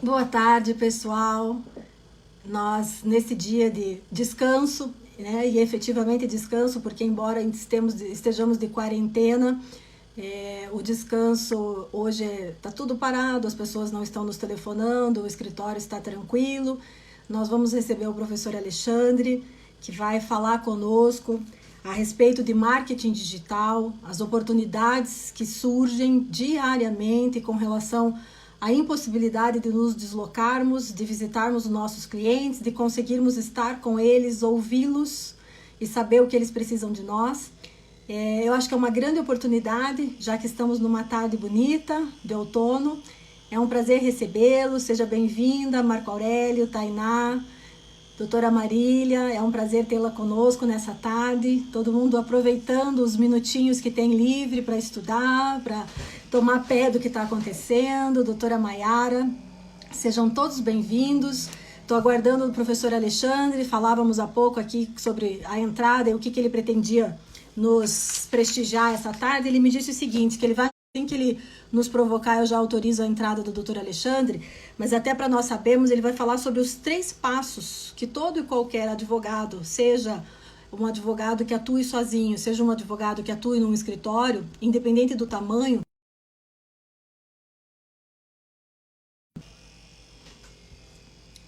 Boa tarde, pessoal. Nós, nesse dia de descanso, né, e efetivamente descanso, porque embora estejamos de quarentena, o descanso hoje está tudo parado, as pessoas não estão nos telefonando, o escritório está tranquilo. Nós vamos receber o professor Alexandre, que vai falar conosco a respeito de marketing digital, as oportunidades que surgem diariamente com relação à impossibilidade de nos deslocarmos, de visitarmos os nossos clientes, de conseguirmos estar com eles, ouvi-los e saber o que eles precisam de nós. Eu acho que é uma grande oportunidade, já que estamos numa tarde bonita, de outono. É um prazer recebê-lo, seja bem-vinda, Marco Aurélio, Tainá, doutora Marília, é um prazer tê-la conosco nessa tarde, todo mundo aproveitando os minutinhos que tem livre para estudar, para tomar pé do que está acontecendo. Doutora Maiara, sejam todos bem-vindos. Estou aguardando o professor Alexandre, falávamos há pouco aqui sobre a entrada e o que ele pretendia nos prestigiar essa tarde. Ele me disse o seguinte, que ele vai, assim que ele nos provocar, eu já autorizo a entrada do Dr. Alexandre, mas até para nós sabermos, ele vai falar sobre os 3 passos que todo e qualquer advogado, seja um advogado que atue sozinho, seja um advogado que atue num escritório, independente do tamanho.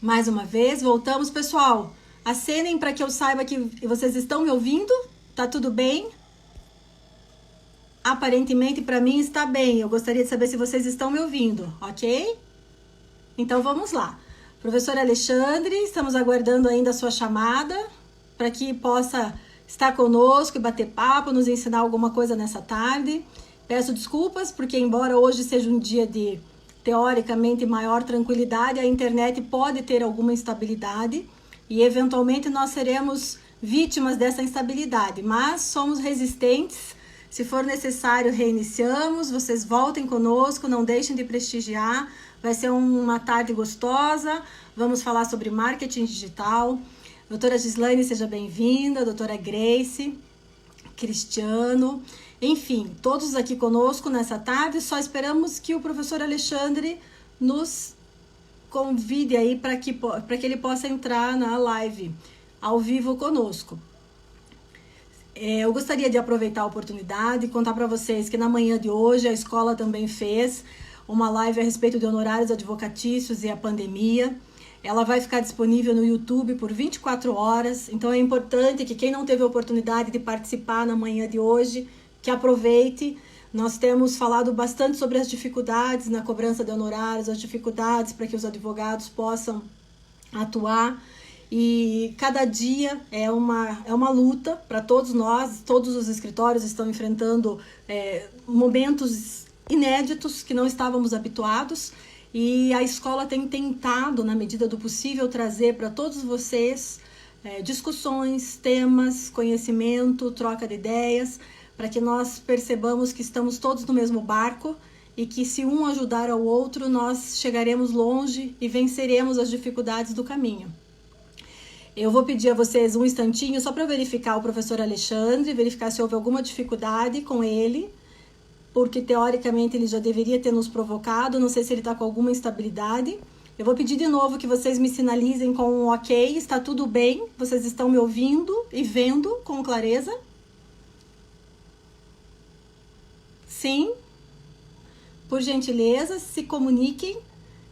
Mais uma vez, voltamos, pessoal. Acenem para que eu saiba que vocês estão me ouvindo. Tá tudo bem? Aparentemente, para mim, está bem. Eu gostaria de saber se vocês estão me ouvindo, ok? Então, vamos lá. Professor Alexandre, estamos aguardando ainda a sua chamada para que possa estar conosco e bater papo, nos ensinar alguma coisa nessa tarde. Peço desculpas, porque embora hoje seja um dia de, teoricamente, maior tranquilidade, a internet pode ter alguma instabilidade e, eventualmente, nós seremos vítimas dessa instabilidade, mas somos resistentes. Se for necessário, reiniciamos, vocês voltem conosco, não deixem de prestigiar, vai ser uma tarde gostosa, vamos falar sobre marketing digital. Doutora Gislaine, seja bem-vinda, doutora Grace, Cristiano, enfim, todos aqui conosco nessa tarde, só esperamos que o professor Alexandre nos convide aí para que ele possa entrar na live ao vivo conosco. Eu gostaria de aproveitar a oportunidade e contar para vocês que na manhã de hoje a escola também fez uma live a respeito de honorários advocatícios e a pandemia. Ela vai ficar disponível no YouTube por 24 horas, então é importante que quem não teve a oportunidade de participar na manhã de hoje, que aproveite. Nós temos falado bastante sobre as dificuldades na cobrança de honorários, as dificuldades para que os advogados possam atuar. E cada dia é uma luta para todos nós, todos os escritórios estão enfrentando momentos inéditos que não estávamos habituados, e a escola tem tentado, na medida do possível, trazer para todos vocês discussões, temas, conhecimento, troca de ideias, para que nós percebamos que estamos todos no mesmo barco e que se um ajudar ao outro, nós chegaremos longe e venceremos as dificuldades do caminho. Eu vou pedir a vocês um instantinho só para verificar o professor Alexandre, verificar se houve alguma dificuldade com ele, porque teoricamente ele já deveria ter nos provocado, não sei se ele está com alguma instabilidade. Eu vou pedir de novo que vocês me sinalizem com um ok, está tudo bem, vocês estão me ouvindo e vendo com clareza? Sim? Por gentileza, se comuniquem.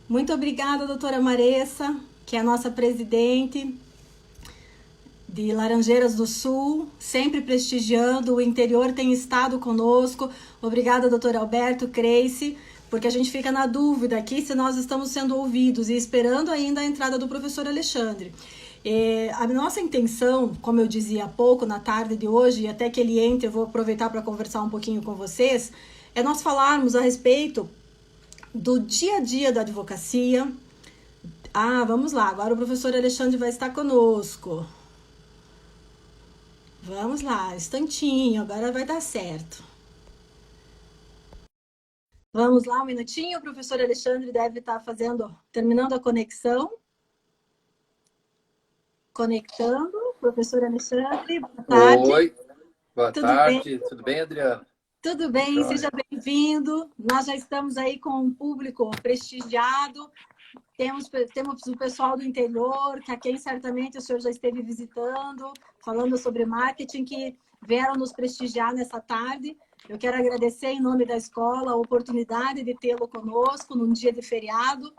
Muito obrigada, doutora Maressa, que é a nossa presidente de Laranjeiras do Sul, sempre prestigiando, o interior tem estado conosco. Obrigada, doutor Alberto, Grace, porque a gente fica na dúvida aqui se nós estamos sendo ouvidos e esperando ainda a entrada do professor Alexandre. A nossa intenção, como eu dizia há pouco, na tarde de hoje, e até que ele entre, eu vou aproveitar para conversar um pouquinho com vocês, é nós falarmos a respeito do dia a dia da advocacia. Vamos lá, agora o professor Alexandre vai estar conosco. Vamos lá, instantinho, agora vai dar certo. Vamos lá, um minutinho, o professor Alexandre deve estar terminando a conexão. Conectando, professor Alexandre, boa tarde. Oi, boa tarde, tudo bem, Adriana? Tudo bem, seja bem-vindo. Nós já estamos aí com um público prestigiado, temos o pessoal do interior, que a quem certamente o senhor já esteve visitando, falando sobre marketing, que vieram nos prestigiar nessa tarde. Eu quero agradecer em nome da escola a oportunidade de tê-lo conosco num dia de feriado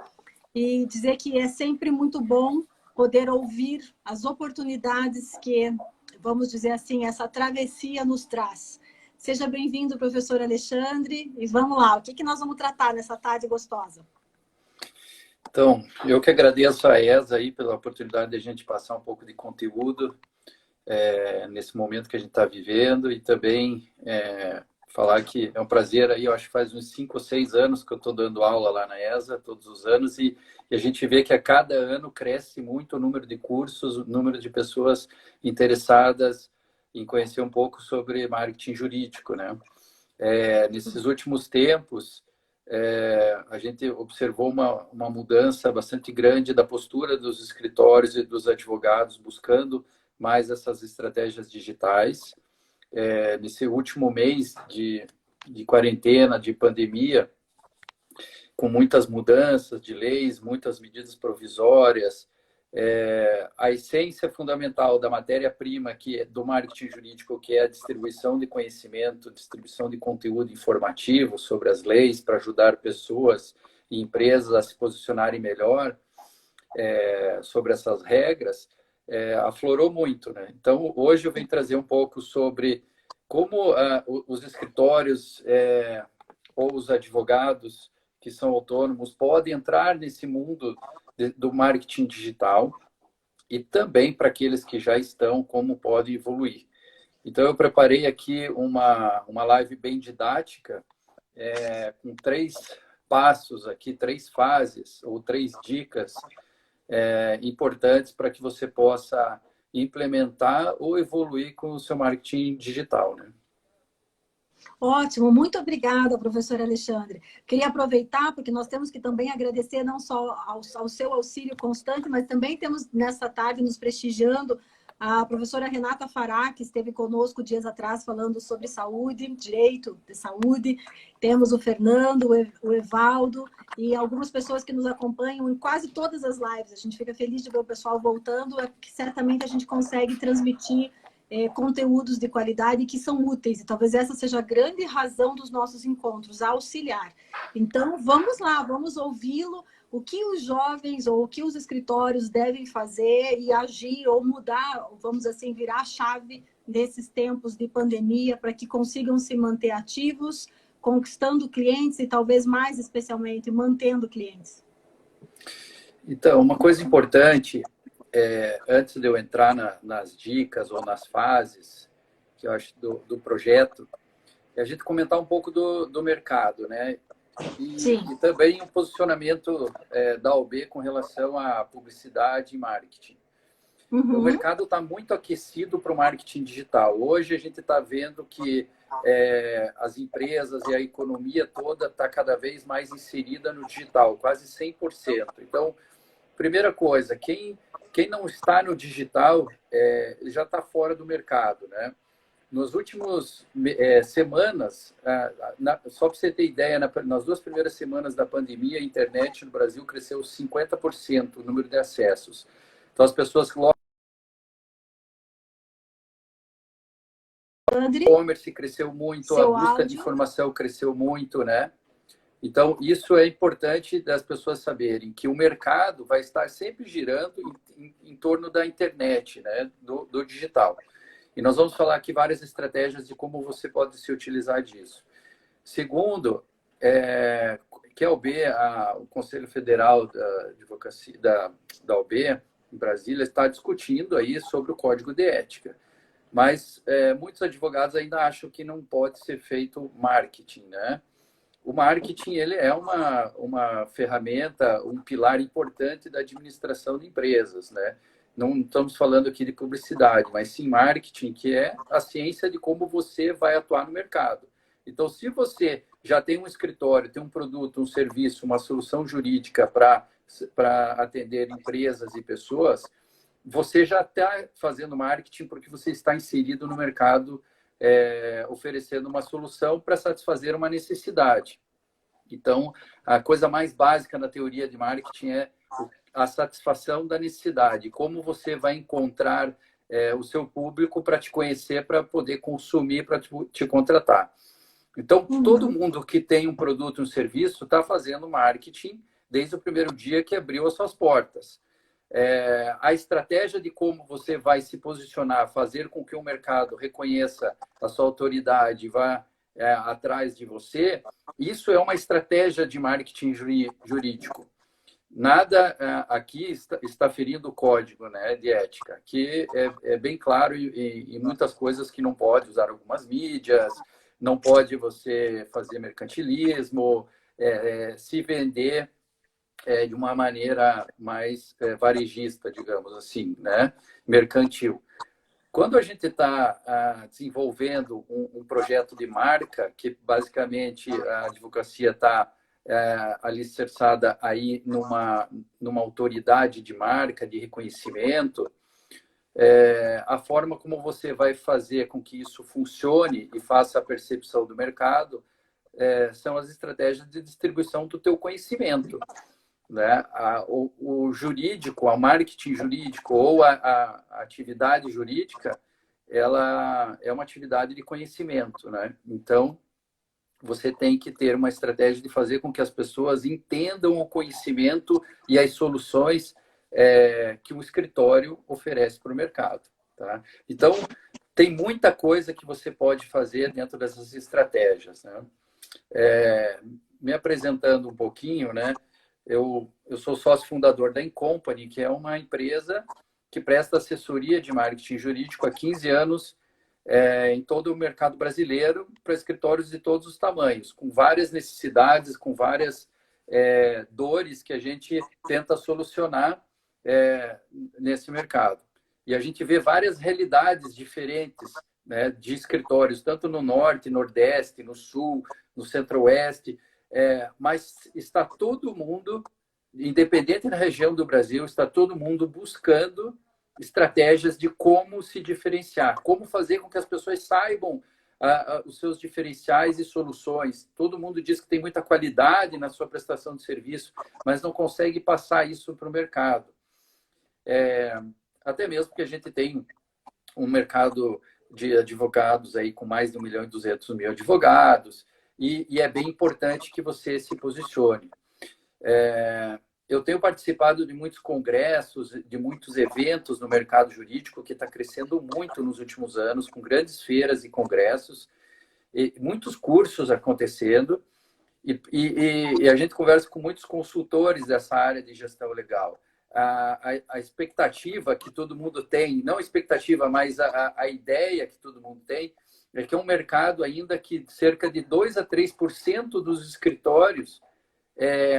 e dizer que é sempre muito bom poder ouvir as oportunidades que, vamos dizer assim, essa travessia nos traz. Seja bem-vindo, professor Alexandre, e vamos lá, o que nós vamos tratar nessa tarde gostosa? Então, eu que agradeço a ESA aí pela oportunidade de a gente passar um pouco de conteúdo nesse momento que a gente está vivendo e também falar que é um prazer aí, eu acho que faz uns 5 ou 6 anos que eu estou dando aula lá na ESA, todos os anos, e a gente vê que a cada ano cresce muito o número de cursos, o número de pessoas interessadas em conhecer um pouco sobre marketing jurídico, né? Nesses últimos tempos, a gente observou uma mudança bastante grande da postura dos escritórios e dos advogados buscando mais essas estratégias digitais. Nesse último mês de quarentena, de pandemia, com muitas mudanças de leis, muitas medidas provisórias, a essência fundamental da matéria-prima que é do marketing jurídico, que é a distribuição de conhecimento, distribuição de conteúdo informativo sobre as leis para ajudar pessoas e empresas a se posicionarem melhor sobre essas regras, aflorou muito, né? Então, hoje eu venho trazer um pouco sobre como os escritórios ou os advogados que são autônomos podem entrar nesse mundo do marketing digital e também para aqueles que já estão, como podem evoluir. Então, eu preparei aqui uma live bem didática, com 3 passos aqui, 3 fases ou 3 dicas importantes para que você possa implementar ou evoluir com o seu marketing digital, né? Ótimo, muito obrigada, professor Alexandre. Queria aproveitar, porque nós temos que também agradecer não só ao seu auxílio constante, mas também temos nessa tarde nos prestigiando a professora Renata Fará, que esteve conosco dias atrás falando sobre saúde, direito de saúde. Temos o Fernando, o Evaldo e algumas pessoas que nos acompanham em quase todas as lives. A gente fica feliz de ver o pessoal voltando, que certamente a gente consegue transmitir conteúdos de qualidade que são úteis. E talvez essa seja a grande razão dos nossos encontros, auxiliar. Então, vamos lá, vamos ouvi-lo. O que os jovens ou o que os escritórios devem fazer e agir ou mudar, vamos assim, virar a chave nesses tempos de pandemia para que consigam se manter ativos, conquistando clientes e talvez mais especialmente mantendo clientes. Então, uma coisa importante, antes de eu entrar nas dicas ou nas fases que eu acho do projeto, é a gente comentar um pouco do mercado, né? E também o posicionamento da OAB com relação à publicidade e marketing. O mercado está muito aquecido para o marketing digital. Hoje a gente está vendo que as empresas e a economia toda está cada vez mais inserida no digital, quase 100%. Então, primeira coisa, quem não está no digital já está fora do mercado, né? Nos últimos semanas, só para você ter ideia, nas 2 primeiras semanas da pandemia, a internet no Brasil cresceu 50% o número de acessos. Então, as pessoas que logo... O e-commerce cresceu muito, a busca de informação cresceu muito, né? Então, isso é importante das pessoas saberem que o mercado vai estar sempre girando em torno da internet, né? Do digital. E nós vamos falar aqui várias estratégias de como você pode se utilizar disso. Segundo, que a OAB, o Conselho Federal da Advocacia da OAB, em Brasília, está discutindo aí sobre o Código de Ética. Mas muitos advogados ainda acham que não pode ser feito marketing, né? O marketing ele é uma ferramenta, um pilar importante da administração de empresas, né? Não estamos falando aqui de publicidade, mas sim marketing, que é a ciência de como você vai atuar no mercado. Então, se você já tem um escritório, tem um produto, um serviço, uma solução jurídica para atender empresas e pessoas, você já está fazendo marketing porque você está inserido no mercado, oferecendo uma solução para satisfazer uma necessidade. Então, a coisa mais básica na teoria de marketing é a satisfação da necessidade. Como você vai encontrar o seu público para te conhecer, para poder consumir, para te contratar. Então, todo mundo que tem um produto, um serviço, está fazendo marketing desde o primeiro dia que abriu as suas portas. A estratégia de como você vai se posicionar, fazer com que o mercado reconheça a sua autoridade, vá atrás de você, isso é uma estratégia de marketing jurídico. Nada aqui está ferindo o código, né, de ética, que é bem claro e muitas coisas que não pode usar algumas mídias, não pode você fazer mercantilismo, se vender de uma maneira mais varejista, digamos assim, né, mercantil. Quando a gente está desenvolvendo um projeto de marca, que basicamente a advocacia está alicerçada aí numa autoridade de marca, de reconhecimento, a forma como você vai fazer com que isso funcione e faça a percepção do mercado são as estratégias de distribuição do teu conhecimento. Né? O jurídico, o marketing jurídico ou a atividade jurídica, ela é uma atividade de conhecimento, né? Então, você tem que ter uma estratégia de fazer com que as pessoas entendam o conhecimento e as soluções que o escritório oferece para o mercado, tá? Então, tem muita coisa que você pode fazer dentro dessas estratégias, né? Me apresentando um pouquinho, né? Eu sou sócio fundador da Incompany, que é uma empresa que presta assessoria de marketing jurídico há 15 anos em todo o mercado brasileiro para escritórios de todos os tamanhos, com várias necessidades, com várias dores que a gente tenta solucionar nesse mercado. E a gente vê várias realidades diferentes, né, de escritórios, tanto no Norte, Nordeste, no Sul, no Centro-Oeste, mas está todo mundo, independente da região do Brasil, está todo mundo buscando estratégias de como se diferenciar, como fazer com que as pessoas saibam os seus diferenciais e soluções. Todo mundo diz que tem muita qualidade na sua prestação de serviço, mas não consegue passar isso para o mercado. Até mesmo porque a gente tem um mercado de advogados aí com mais de 1.200.000 advogados, e é bem importante que você se posicione. Eu tenho participado de muitos congressos, de muitos eventos no mercado jurídico, que está crescendo muito nos últimos anos, com grandes feiras e congressos, e muitos cursos acontecendo, e a gente conversa com muitos consultores dessa área de gestão legal. A expectativa que todo mundo tem, não a expectativa, mas a ideia que todo mundo tem, é que é um mercado ainda que cerca de 2 a 3% dos escritórios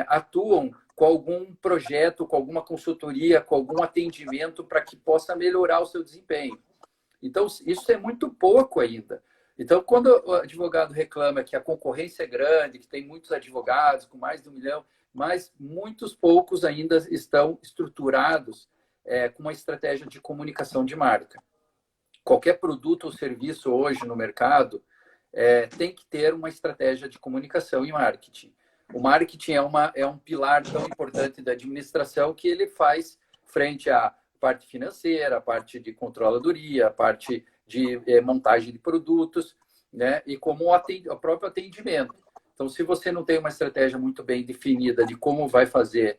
atuam com algum projeto, com alguma consultoria, com algum atendimento para que possa melhorar o seu desempenho. Então, isso é muito pouco ainda. Então, quando o advogado reclama que a concorrência é grande, que tem muitos advogados com mais de 1 milhão, mas muitos poucos ainda estão estruturados com uma estratégia de comunicação de marca. Qualquer produto ou serviço hoje no mercado tem que ter uma estratégia de comunicação e marketing. O marketing é um pilar tão importante da administração que ele faz frente à parte financeira, a parte de controladoria, a parte de montagem de produtos, né? E como o próprio atendimento. Então, se você não tem uma estratégia muito bem definida de como vai fazer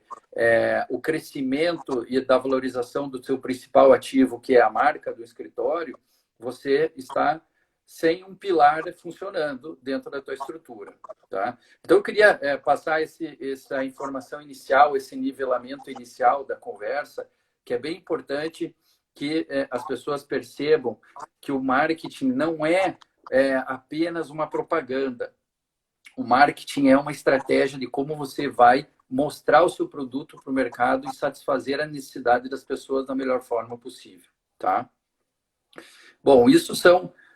o crescimento e da valorização do seu principal ativo, que é a marca do escritório, você está sem um pilar funcionando dentro da tua estrutura. Tá? Então, eu queria passar essa informação inicial, esse nivelamento inicial da conversa, que é bem importante que as pessoas percebam que o marketing não é apenas uma propaganda. O marketing é uma estratégia de como você vai mostrar o seu produto para o mercado e satisfazer a necessidade das pessoas da melhor forma possível. Tá? Bom, isso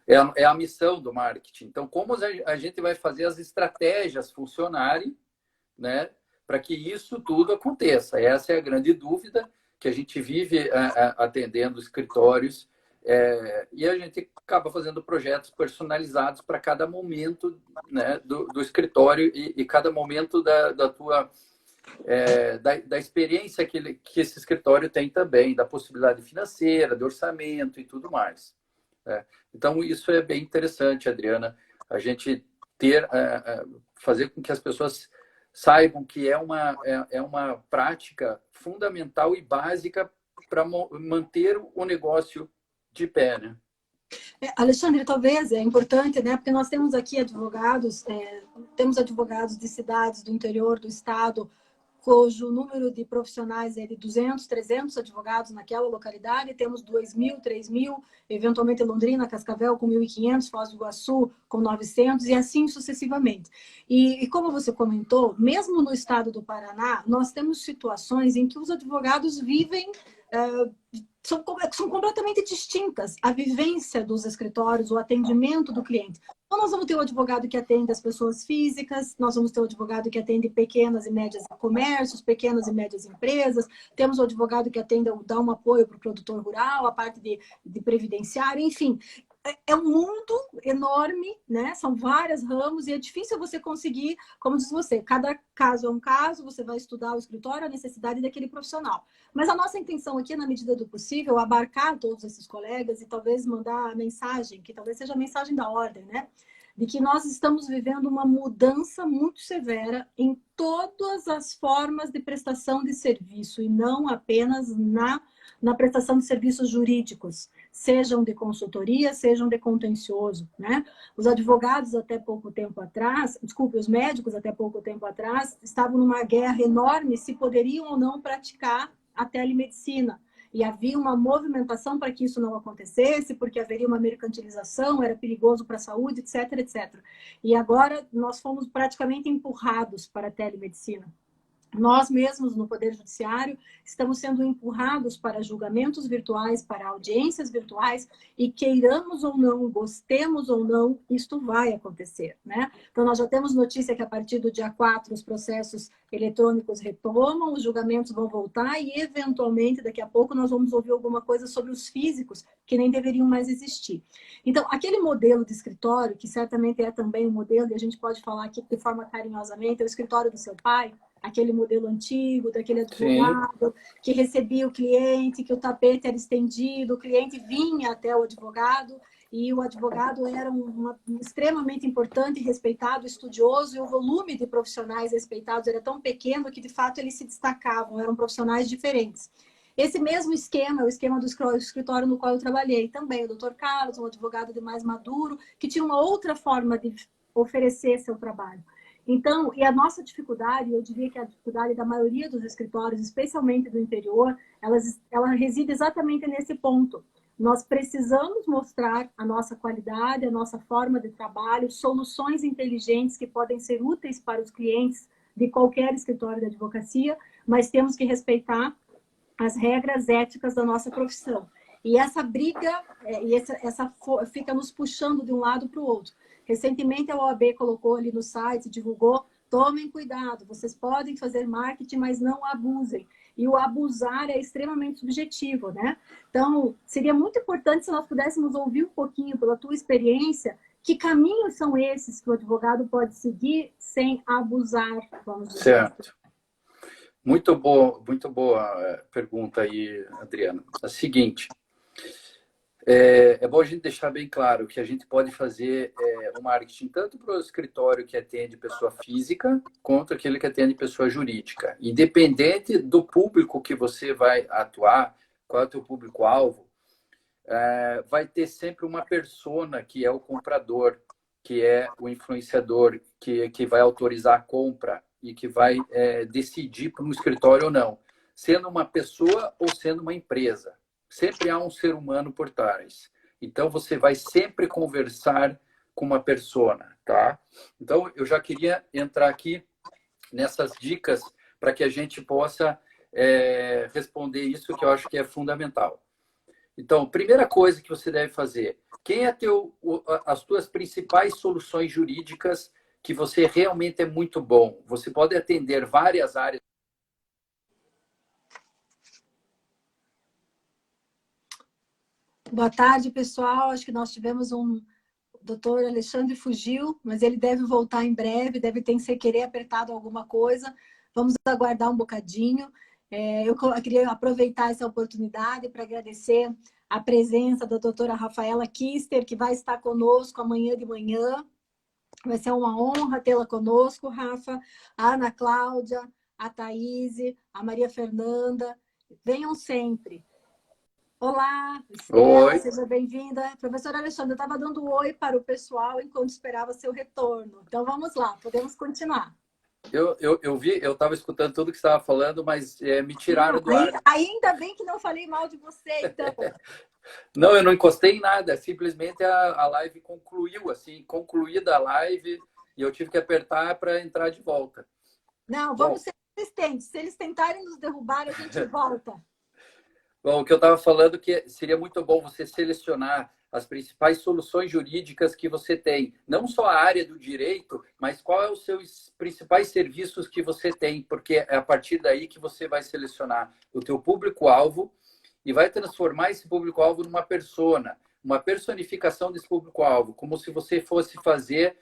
é a missão do marketing. Então, como a gente vai fazer as estratégias funcionarem, né, para que isso tudo aconteça? Essa é a grande dúvida que a gente vive atendendo escritórios E a gente acaba fazendo projetos personalizados para cada momento, né, do escritório e cada momento da tua da experiência que esse escritório tem também, da possibilidade financeira, de orçamento e tudo mais. Então, isso é bem interessante, Adriana, a gente fazer com que as pessoas saibam que é uma prática fundamental e básica para manter o negócio de pé, né? Alexandre, talvez é importante, né? Porque nós temos aqui temos advogados de cidades do interior do estado, cujo número de profissionais é de 200, 300 advogados naquela localidade, temos 2.000, 3.000, eventualmente Londrina, Cascavel com 1.500, Foz do Iguaçu com 900 e assim sucessivamente. E como você comentou, mesmo no estado do Paraná, nós temos situações em que os advogados vivem são completamente distintas. A vivência dos escritórios, o atendimento do cliente. Então, nós vamos ter o advogado que atende as pessoas físicas, nós vamos ter o advogado que atende pequenas e médias comércios, pequenas e médias empresas, temos o advogado que atende, dá um apoio para o produtor rural, a parte de previdenciário, enfim. É um mundo enorme, né? São vários ramos e é difícil você conseguir, como diz você, cada caso é um caso, você vai estudar o escritório, a necessidade daquele profissional. Mas a nossa intenção aqui, na medida do possível, abarcar todos esses colegas e talvez mandar a mensagem, que talvez seja a mensagem da ordem, né? De que nós estamos vivendo uma mudança muito severa em todas as formas de prestação de serviço e não apenas na prestação de serviços jurídicos, sejam de consultoria, sejam de contencioso, né? Os advogados até pouco tempo atrás, desculpe, os médicos até pouco tempo atrás, estavam numa guerra enorme se poderiam ou não praticar a telemedicina. E havia uma movimentação para que isso não acontecesse, porque haveria uma mercantilização, era perigoso para a saúde, etc, etc. E agora nós fomos praticamente empurrados para a telemedicina. Nós mesmos, no Poder Judiciário, estamos sendo empurrados para julgamentos virtuais, para audiências virtuais, e queiramos ou não, gostemos ou não, isto vai acontecer, né? Então, nós já temos notícia que a partir do dia 4 os processos eletrônicos retomam, os julgamentos vão voltar e, eventualmente, daqui a pouco, nós vamos ouvir alguma coisa sobre os físicos, que nem deveriam mais existir. Então, aquele modelo de escritório, que certamente é também um modelo, e a gente pode falar aqui de forma carinhosamente, é o escritório do seu pai, aquele modelo antigo, daquele advogado Sim. que recebia o cliente, que o tapete era estendido, o cliente vinha até o advogado e o advogado era extremamente importante, respeitado, estudioso, e o volume de profissionais respeitados era tão pequeno que, de fato, eles se destacavam, eram profissionais diferentes. Esse mesmo esquema é o esquema do escritório no qual eu trabalhei também, o Dr. Carlos, um advogado de mais maduro, que tinha uma outra forma de oferecer seu trabalho. Então, e a nossa dificuldade, eu diria que a dificuldade da maioria dos escritórios, especialmente do interior, ela reside exatamente nesse ponto. Nós precisamos mostrar a nossa qualidade, a nossa forma de trabalho, soluções inteligentes que podem ser úteis para os clientes de qualquer escritório de advocacia, mas temos que respeitar as regras éticas da nossa profissão. E essa briga, fica nos puxando de um lado para o outro. Recentemente, a OAB colocou ali no site, divulgou, tomem cuidado, vocês podem fazer marketing, mas não abusem. E o abusar é extremamente subjetivo, né? Então, seria muito importante se nós pudéssemos ouvir um pouquinho, pela tua experiência, que caminhos são esses que o advogado pode seguir sem abusar, vamos dizer. Certo. Muito boa pergunta aí, Adriana. É o seguinte, é bom a gente deixar bem claro que a gente pode fazer o marketing tanto para o escritório que atende pessoa física, quanto aquele que atende pessoa jurídica. Independente do público que você vai atuar, qual é o teu público-alvo, vai ter sempre uma persona que é o comprador, que é o influenciador, que vai autorizar a compra e que vai decidir para um escritório ou não, sendo uma pessoa ou sendo uma empresa. Sempre há um ser humano por trás. Então, você vai sempre conversar com uma persona, tá? Então, eu já queria entrar aqui nessas dicas para que a gente possa responder isso, que eu acho que é fundamental. Então, primeira coisa que você deve fazer, quem é as tuas principais soluções jurídicas que você realmente é muito bom? Você pode atender várias áreas. Boa tarde, pessoal. Acho que nós tivemos o doutor Alexandre fugiu, mas ele deve voltar em breve, deve ter sem querer apertado alguma coisa. Vamos aguardar um bocadinho. Eu queria aproveitar essa oportunidade para agradecer a presença da doutora Rafaela Kister, que vai estar conosco amanhã de manhã. Vai ser uma honra tê-la conosco, Rafa, a Ana Cláudia, a Thaís, a Maria Fernanda. Venham sempre. Olá, Estela, Oi. seja bem-vinda. Professora Alexandra, eu estava dando oi para o pessoal enquanto esperava seu retorno. Então vamos lá, podemos continuar. Eu vi, eu estava escutando tudo que você estava falando, mas me tiraram do ar. Ainda bem que não falei mal de você, então. Não, eu não encostei em nada, simplesmente a live concluiu, assim, concluída a live, e eu tive que apertar para entrar de volta. Não, vamos ser resistentes. Se eles tentarem nos derrubar, a gente volta. Bom, o que eu estava falando que seria muito bom você selecionar as principais soluções jurídicas que você tem. Não só a área do direito, mas qual é os seus principais serviços que você tem, porque é a partir daí que você vai selecionar o teu público-alvo e vai transformar esse público-alvo numa persona, uma personificação desse público-alvo, como se você fosse fazer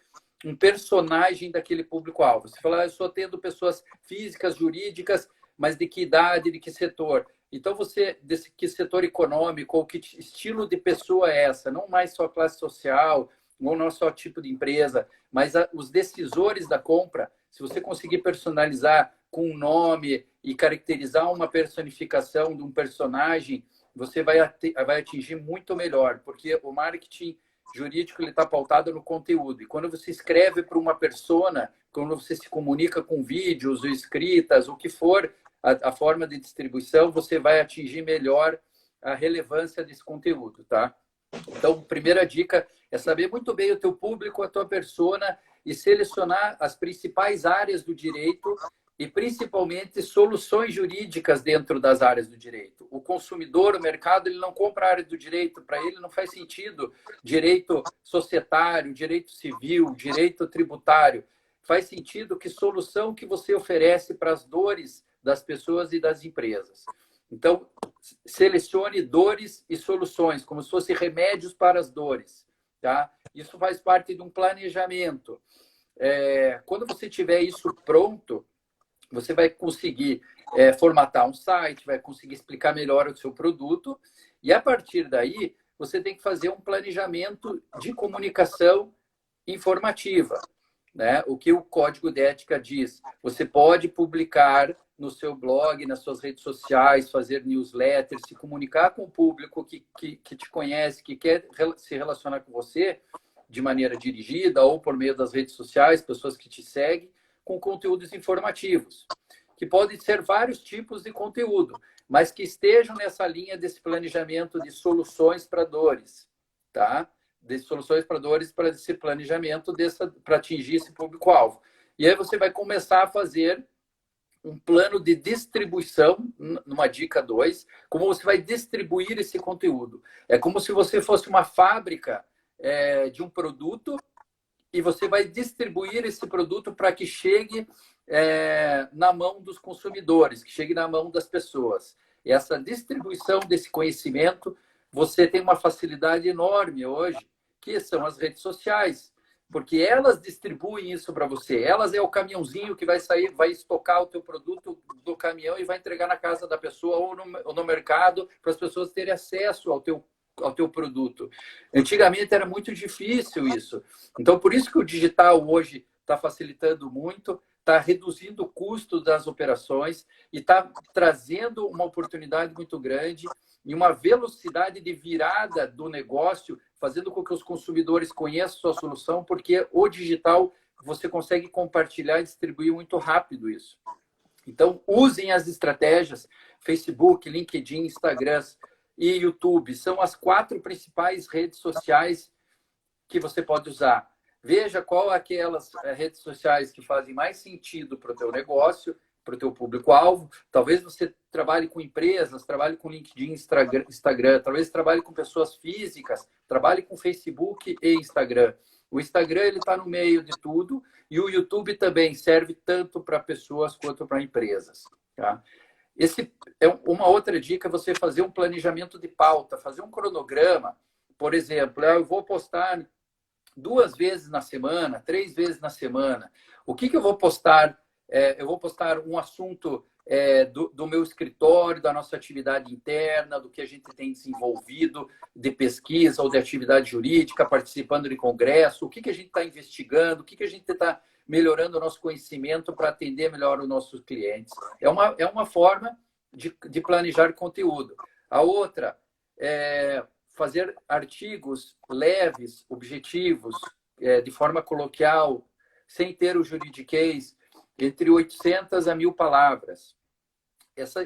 um personagem daquele público-alvo. Você fala, eu estou tendo pessoas físicas, jurídicas, mas de que idade, de que setor? Então, você, desse que setor econômico, ou que estilo de pessoa é essa? Não mais só classe social, ou não só tipo de empresa, mas os decisores da compra. Se você conseguir personalizar com um nome e caracterizar uma personificação de um personagem, você vai atingir muito melhor, porque o marketing jurídico está pautado no conteúdo. E quando você escreve para uma persona, quando você se comunica com vídeos, escritas, o que for, a forma de distribuição, você vai atingir melhor a relevância desse conteúdo, tá? Então, primeira dica é saber muito bem o teu público, a tua persona e selecionar as principais áreas do direito e, principalmente, soluções jurídicas dentro das áreas do direito. O consumidor, o mercado, ele não compra a área do direito, para ele não faz sentido direito societário, direito civil, direito tributário. Faz sentido que solução que você oferece para as dores das pessoas e das empresas. Então, selecione dores e soluções, como se fossem remédios para as dores. Tá? Isso faz parte de um planejamento. Quando você tiver isso pronto, você vai conseguir formatar um site, vai conseguir explicar melhor o seu produto, e a partir daí, você tem que fazer um planejamento de comunicação informativa. Né? O que o Código de Ética diz? Você pode publicar no seu blog, nas suas redes sociais, fazer newsletters, se comunicar com o público que te conhece, que quer se relacionar com você de maneira dirigida ou por meio das redes sociais, pessoas que te seguem, com conteúdos informativos, que podem ser vários tipos de conteúdo, mas que estejam nessa linha desse planejamento de soluções para dores, tá? De soluções para dores, para esse planejamento para atingir esse público-alvo. E aí você vai começar a fazer um plano de distribuição, numa dica 2, como você vai distribuir esse conteúdo. É como se você fosse uma fábrica de um produto e você vai distribuir esse produto para que chegue na mão dos consumidores, que chegue na mão das pessoas. E essa distribuição desse conhecimento, você tem uma facilidade enorme hoje, que são as redes sociais, porque elas distribuem isso para você. Elas é o caminhãozinho que vai sair, vai estocar o teu produto do caminhão e vai entregar na casa da pessoa ou no mercado para as pessoas terem acesso ao teu produto. Antigamente era muito difícil isso. Então, por isso que o digital hoje está facilitando muito, está reduzindo o custo das operações e está trazendo uma oportunidade muito grande e uma velocidade de virada do negócio, fazendo com que os consumidores conheçam sua solução, porque o digital você consegue compartilhar e distribuir muito rápido isso. Então, usem as estratégias Facebook, LinkedIn, Instagram e YouTube. São as 4 principais redes sociais que você pode usar. Veja qual aquelas redes sociais que fazem mais sentido para o teu negócio, para o teu público-alvo. Talvez você trabalhe com empresas, trabalhe com LinkedIn, Instagram, talvez trabalhe com pessoas físicas, trabalhe com Facebook e Instagram. O Instagram ele está no meio de tudo e o YouTube também serve tanto para pessoas quanto para empresas. Tá? Uma outra dica é você fazer um planejamento de pauta, fazer um cronograma. Por exemplo, eu vou postar 2 vezes na semana, 3 vezes na semana. O que eu vou postar? Eu vou postar um assunto do meu escritório, da nossa atividade interna, do que a gente tem desenvolvido de pesquisa ou de atividade jurídica, participando de congresso, o que a gente está investigando, o que a gente está melhorando o nosso conhecimento para atender melhor os nossos clientes. É uma forma de planejar conteúdo. A outra é fazer artigos leves, objetivos, de forma coloquial, sem ter o juridiquês, entre 800 a 1.000 palavras.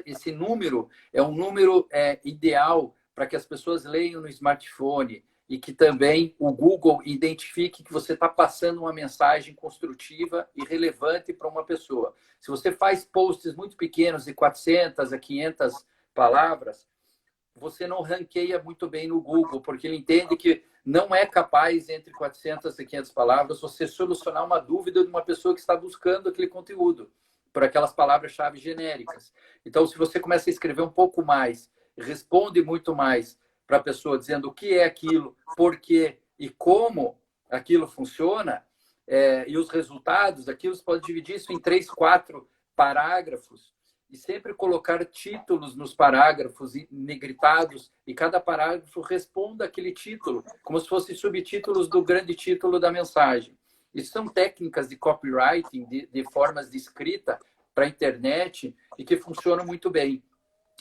Esse número é um número ideal para que as pessoas leiam no smartphone e que também o Google identifique que você está passando uma mensagem construtiva e relevante para uma pessoa. Se você faz posts muito pequenos, de 400 a 500 palavras, você não ranqueia muito bem no Google, porque ele entende que não é capaz, entre 400 e 500 palavras, você solucionar uma dúvida de uma pessoa que está buscando aquele conteúdo, por aquelas palavras-chave genéricas. Então, se você começa a escrever um pouco mais, responde muito mais para a pessoa, dizendo o que é aquilo, por quê e como aquilo funciona, e os resultados daquilo, você pode dividir isso em 3, 4 parágrafos, e sempre colocar títulos nos parágrafos negritados, e cada parágrafo responda aquele título, como se fossem subtítulos do grande título da mensagem. Isso são técnicas de copywriting, de formas de escrita para a internet, e que funcionam muito bem.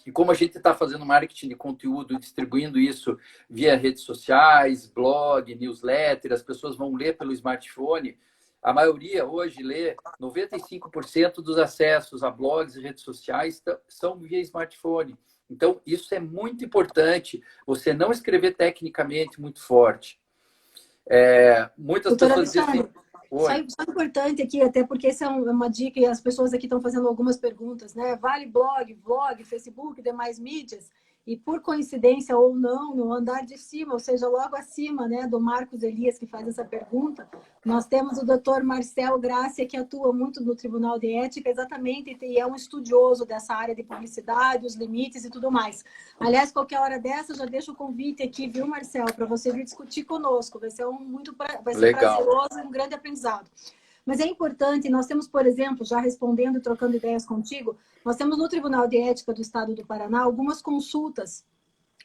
E como a gente está fazendo marketing de conteúdo, distribuindo isso via redes sociais, blog, newsletter, as pessoas vão ler pelo smartphone. A maioria hoje lê, 95% dos acessos a blogs e redes sociais são via smartphone. Então, isso é muito importante, você não escrever tecnicamente muito forte. Muitas Doutora pessoas dizem Alexandre, só importante aqui, até porque essa é uma dica e as pessoas aqui estão fazendo algumas perguntas, né? Vale blog, vlog, Facebook, demais mídias? E por coincidência ou não, no andar de cima, ou seja, logo acima, né, do Marcos Elias, que faz essa pergunta, nós temos o doutor Marcel Grácia, que atua muito no Tribunal de Ética, exatamente, e é um estudioso dessa área de publicidade, os limites e tudo mais. Aliás, qualquer hora dessa, já deixo o convite aqui, viu, Marcel, para você vir discutir conosco. Vai ser prazeroso e um grande aprendizado. Mas é importante, nós temos, por exemplo, já respondendo e trocando ideias contigo, nós temos no Tribunal de Ética do Estado do Paraná algumas consultas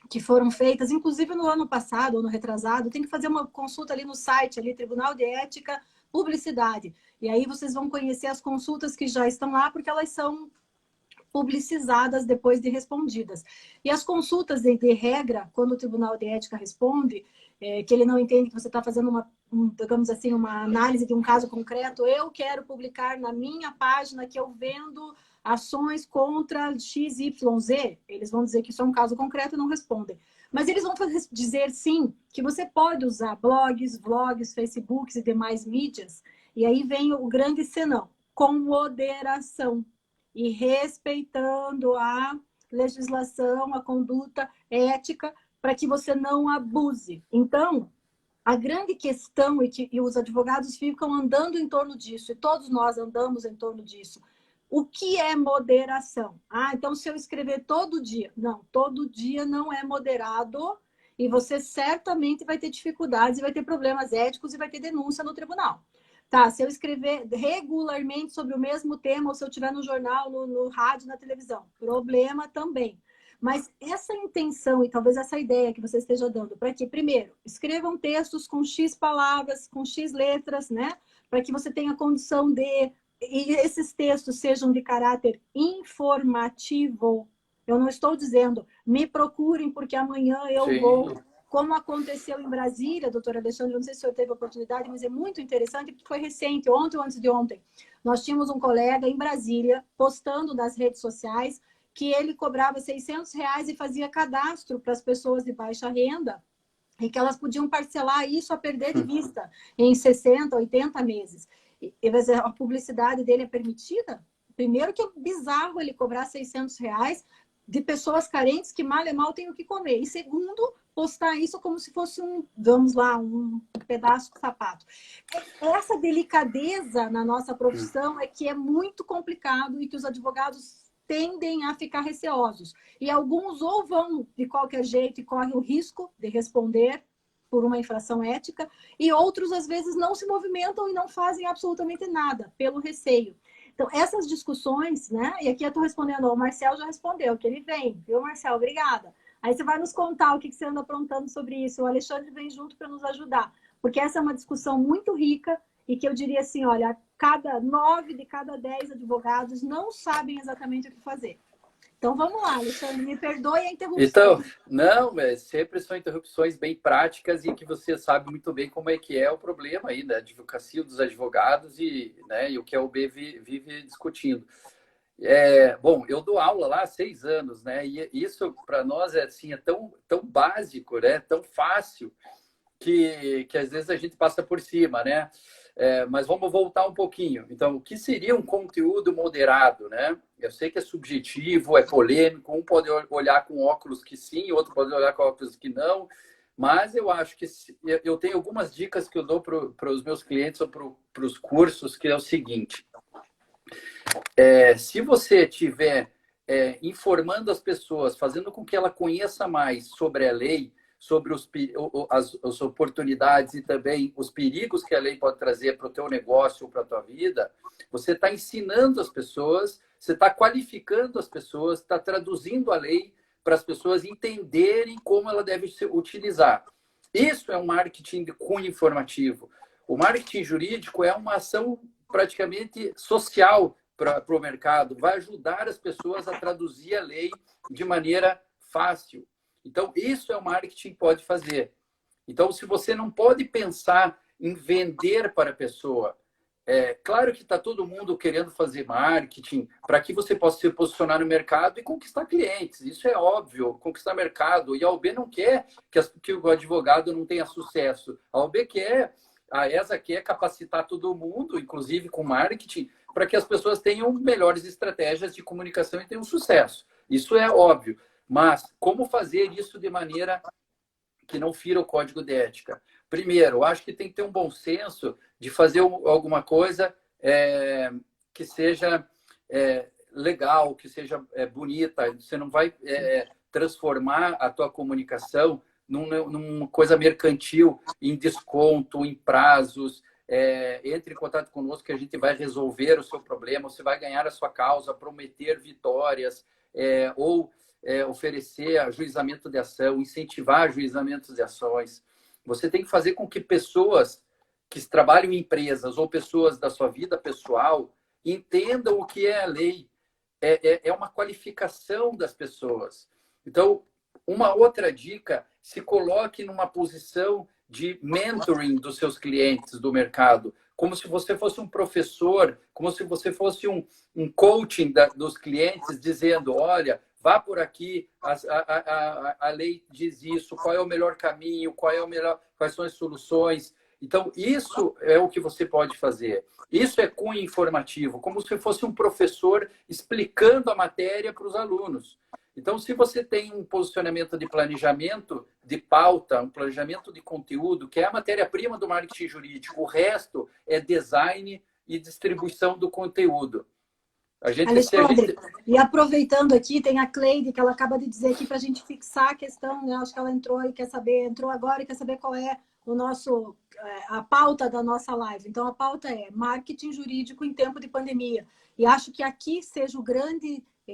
que foram feitas, inclusive no ano passado ou no retrasado, tem que fazer uma consulta ali no site, ali, Tribunal de Ética Publicidade. E aí vocês vão conhecer as consultas que já estão lá, porque elas são publicizadas depois de respondidas. E as consultas de regra, quando o Tribunal de Ética responde, que ele não entende que você está fazendo digamos assim, uma análise de um caso concreto, eu quero publicar na minha página que eu vendo ações contra XYZ, eles vão dizer que isso é um caso concreto e não respondem. Mas eles vão dizer, sim, que você pode usar blogs, vlogs, Facebooks e demais mídias, e aí vem o grande senão, com moderação e respeitando a legislação, a conduta ética, para que você não abuse. Então, a grande questão, e os advogados ficam andando em torno disso, e todos nós andamos em torno disso. O que é moderação? Então se eu escrever todo dia. Não, todo dia não é moderado, e você certamente vai ter dificuldades, e vai ter problemas éticos, e vai ter denúncia no tribunal. Tá, se eu escrever regularmente sobre o mesmo tema, ou se eu estiver no jornal, no rádio, na televisão, problema também. Mas essa intenção e talvez essa ideia que você esteja dando, para que, primeiro, escrevam textos com X palavras, com X letras, né? Para que você tenha condição de... E esses textos sejam de caráter informativo. Eu não estou dizendo, me procurem porque amanhã eu vou... Como aconteceu em Brasília, doutora Alexandre, não sei se o senhor teve a oportunidade, mas é muito interessante, porque foi recente, ontem ou antes de ontem. Nós tínhamos um colega em Brasília, postando nas redes sociais, que ele cobrava R$600 e fazia cadastro para as pessoas de baixa renda, e que elas podiam parcelar isso a perder de vista em 60, 80 meses. E a publicidade dele é permitida? Primeiro que é bizarro ele cobrar R$600 de pessoas carentes que mal e mal têm o que comer. E segundo, postar isso como se fosse um pedaço de sapato. Essa delicadeza na nossa profissão é que é muito complicado e que os advogados tendem a ficar receosos. E alguns ou vão de qualquer jeito e correm o risco de responder por uma infração ética, e outros, às vezes, não se movimentam e não fazem absolutamente nada, pelo receio. Então, essas discussões, né? E aqui eu estou respondendo, o Marcel já respondeu, que ele vem, viu, Marcel? Obrigada. Aí você vai nos contar o que você anda aprontando sobre isso. O Alexandre vem junto para nos ajudar, porque essa é uma discussão muito rica e que eu diria assim, olha, 9 de cada 10 advogados não sabem exatamente o que fazer. Então vamos lá, Alexandre, me perdoe a interrupção. Então, não, mas sempre são interrupções bem práticas e que você sabe muito bem como é que é o problema aí da advocacia dos advogados e, né, e o que a OAB vive discutindo. Bom, eu dou aula lá há 6 anos, né? E isso para nós é tão básico, né? Tão fácil que às vezes a gente passa por cima, né? Mas vamos voltar um pouquinho. Então, o que seria um conteúdo moderado, né? Eu sei que é subjetivo, é polêmico, um pode olhar com óculos que sim, outro pode olhar com óculos que não, mas eu acho que eu tenho algumas dicas que eu dou para os meus clientes ou para os cursos, que é o seguinte. Se você estiver informando as pessoas, fazendo com que ela conheça mais sobre a lei, sobre as oportunidades e também os perigos que a lei pode trazer para o teu negócio ou para a tua vida, você está ensinando as pessoas, você está qualificando as pessoas, está traduzindo a lei para as pessoas entenderem como ela deve se utilizar. Isso é um marketing de cunho informativo. O marketing jurídico é uma ação praticamente social para o mercado, vai ajudar as pessoas a traduzir a lei de maneira fácil. Então, isso é o marketing pode fazer. Então, se você não pode pensar em vender para a pessoa, claro que está todo mundo querendo fazer marketing para que você possa se posicionar no mercado e conquistar clientes. Isso é óbvio, conquistar mercado. E a OAB não quer que o advogado não tenha sucesso. A OAB quer, a ESA quer capacitar todo mundo, inclusive com marketing, para que as pessoas tenham melhores estratégias de comunicação e tenham sucesso. Isso é óbvio. Mas como fazer isso de maneira que não fira o código de ética? Primeiro, eu acho que tem que ter um bom senso de fazer alguma coisa que seja legal, que seja bonita. Você não vai transformar a tua comunicação numa coisa mercantil, em desconto, em prazos. Entre em contato conosco que a gente vai resolver o seu problema, você vai ganhar a sua causa, prometer vitórias, ou oferecer ajuizamento de ação, incentivar ajuizamentos de ações. Você tem que fazer com que pessoas que trabalham em empresas ou pessoas da sua vida pessoal entendam o que é a lei. É uma qualificação das pessoas. Então, uma outra dica, se coloque numa posição de mentoring dos seus clientes do mercado, como se você fosse um professor, como se você fosse um coaching dos clientes, dizendo, olha, vá por aqui, a lei diz isso, qual é o melhor caminho, quais são as soluções. Então, isso é o que você pode fazer. Isso é cunho informativo, como se fosse um professor explicando a matéria para os alunos. Então, se você tem um posicionamento de planejamento de pauta, um planejamento de conteúdo, que é a matéria-prima do marketing jurídico, o resto é design e distribuição do conteúdo. Alexandre, e aproveitando aqui, tem a Cleide, que ela acaba de dizer aqui para a gente fixar a questão, né? Acho que ela entrou agora e quer saber qual é a pauta da nossa live. Então, a pauta é marketing jurídico em tempo de pandemia. E acho que aqui seja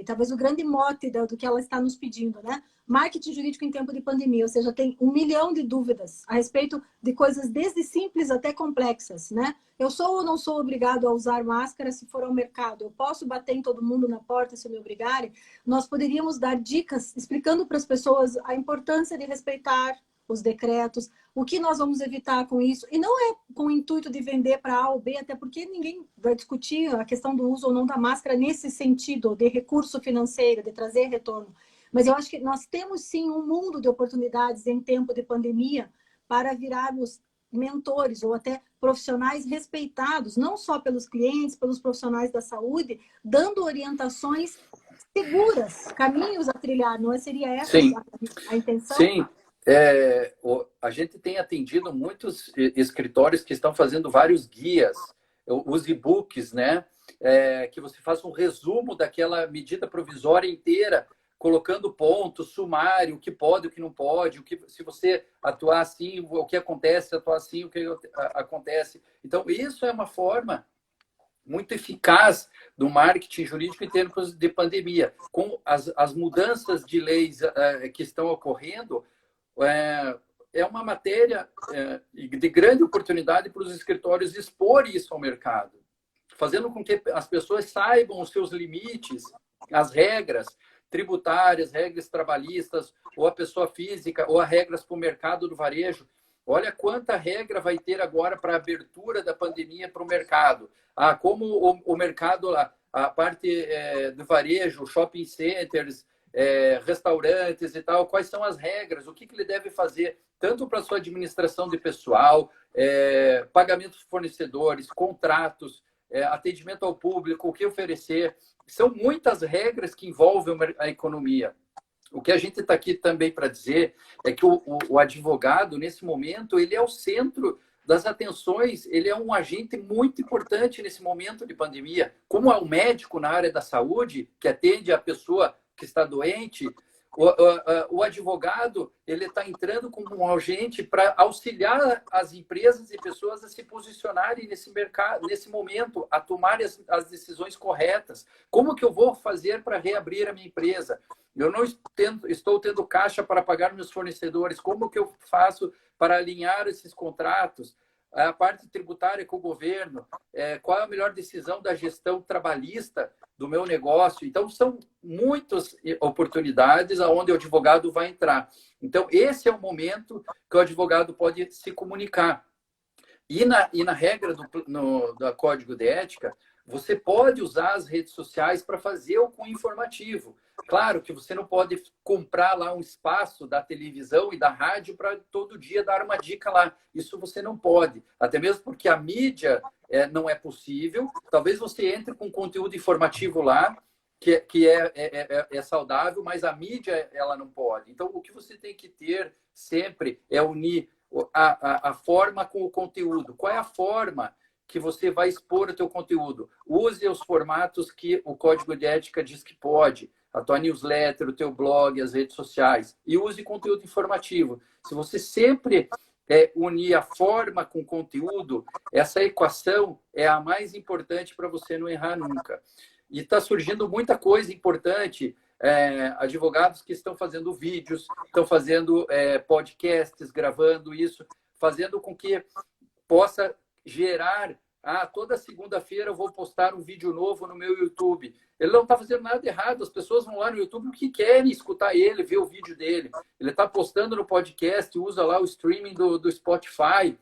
talvez o grande mote do que ela está nos pedindo, né? Marketing jurídico em tempo de pandemia, ou seja, tem 1 milhão de dúvidas a respeito de coisas desde simples até complexas, né? Eu sou ou não sou obrigado a usar máscara se for ao mercado? Eu posso bater em todo mundo na porta se me obrigarem? Nós poderíamos dar dicas explicando para as pessoas a importância de respeitar os decretos, o que nós vamos evitar com isso. E não é com o intuito de vender para A ou B, até porque ninguém vai discutir a questão do uso ou não da máscara nesse sentido, de recurso financeiro, de trazer retorno. Mas eu acho que nós temos sim um mundo de oportunidades em tempo de pandemia para virarmos mentores ou até profissionais respeitados, não só pelos clientes, pelos profissionais da saúde, dando orientações seguras, caminhos a trilhar. Não seria essa a intenção? Sim. A gente tem atendido muitos escritórios que estão fazendo vários guias os e-books, né? Que você faça um resumo daquela medida provisória inteira, colocando pontos, sumário, o que pode, o que não pode, se você atuar assim, o que acontece, atuar assim, o que acontece. Então, isso é uma forma muito eficaz do marketing jurídico em termos de pandemia. Com as mudanças de leis que estão ocorrendo, é uma matéria de grande oportunidade para os escritórios expor isso ao mercado, fazendo com que as pessoas saibam os seus limites, as regras tributárias, regras trabalhistas, ou a pessoa física, ou as regras para o mercado do varejo. Olha quanta regra vai ter agora para a abertura da pandemia para o mercado. Como o mercado, a parte do varejo, shopping centers, restaurantes e tal, quais são as regras, o que ele deve fazer, tanto para a sua administração de pessoal, pagamento de fornecedores, contratos, atendimento ao público, o que oferecer. São muitas regras que envolvem a economia. O que a gente está aqui também para dizer é que o advogado, nesse momento, ele é o centro das atenções, ele é um agente muito importante nesse momento de pandemia. Como é um médico na área da saúde, que atende a pessoa que está doente, o advogado ele está entrando como um agente para auxiliar as empresas e pessoas a se posicionarem nesse mercado, nesse momento, a tomarem as decisões corretas. Como que eu vou fazer para reabrir a minha empresa? Eu não estou tendo caixa para pagar meus fornecedores. Como que eu faço para alinhar esses contratos? A parte tributária com o governo, qual é a melhor decisão da gestão trabalhista do meu negócio? Então, são muitas oportunidades aonde o advogado vai entrar. Então, esse é o momento que o advogado pode se comunicar. E na regra do Código de Ética, você pode usar as redes sociais para fazer o cunho informativo. Claro que você não pode comprar lá um espaço da televisão e da rádio para todo dia dar uma dica lá. Isso você não pode. Até mesmo porque a mídia não é possível. Talvez você entre com conteúdo informativo lá, que é saudável, mas a mídia ela não pode. Então, o que você tem que ter sempre é unir a forma com o conteúdo. Qual é a forma que você vai expor o teu conteúdo? Use os formatos que o Código de Ética diz que pode. A tua newsletter, o teu blog, as redes sociais. E use conteúdo informativo. Se você sempre unir a forma com o conteúdo, essa equação é a mais importante para você não errar nunca. E está surgindo muita coisa importante. Advogados que estão fazendo vídeos, estão fazendo podcasts, gravando isso, fazendo com que possa gerar... toda segunda-feira eu vou postar um vídeo novo no meu YouTube. Ele não está fazendo nada errado. As pessoas vão lá no YouTube porque querem escutar ele, ver o vídeo dele. Ele está postando no podcast, usa lá o streaming do Spotify,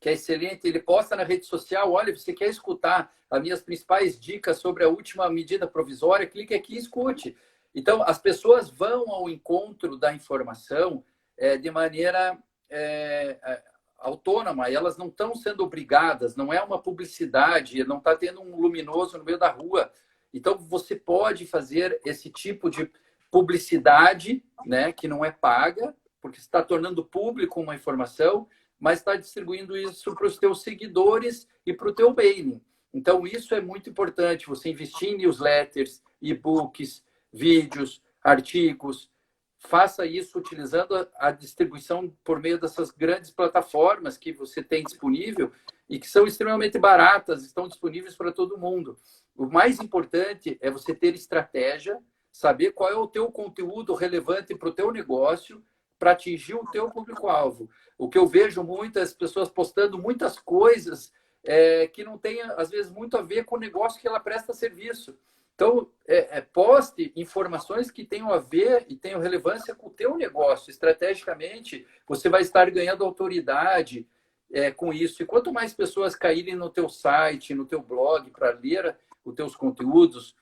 que é excelente. Ele posta na rede social, olha, você quer escutar as minhas principais dicas sobre a última medida provisória? Clique aqui e escute. Então, as pessoas vão ao encontro da informação de maneira... autônoma, e elas não estão sendo obrigadas, não é uma publicidade, não está tendo um luminoso no meio da rua. Então, você pode fazer esse tipo de publicidade, né, que não é paga, porque você está tornando público uma informação, mas está distribuindo isso para os teus seguidores e para o teu mailing. Então, isso é muito importante, você investir em newsletters, e-books, vídeos, artigos. Faça isso utilizando a distribuição por meio dessas grandes plataformas que você tem disponível e que são extremamente baratas, estão disponíveis para todo mundo. O mais importante é você ter estratégia, saber qual é o teu conteúdo relevante para o teu negócio, para atingir o teu público-alvo. O que eu vejo muitas pessoas postando muitas coisas que não tem, às vezes, muito a ver com o negócio que ela presta serviço. Então, poste informações que tenham a ver e tenham relevância com o teu negócio. Estrategicamente, você vai estar ganhando autoridade com isso. E quanto mais pessoas caírem no teu site, no teu blog, para ler os teus conteúdos,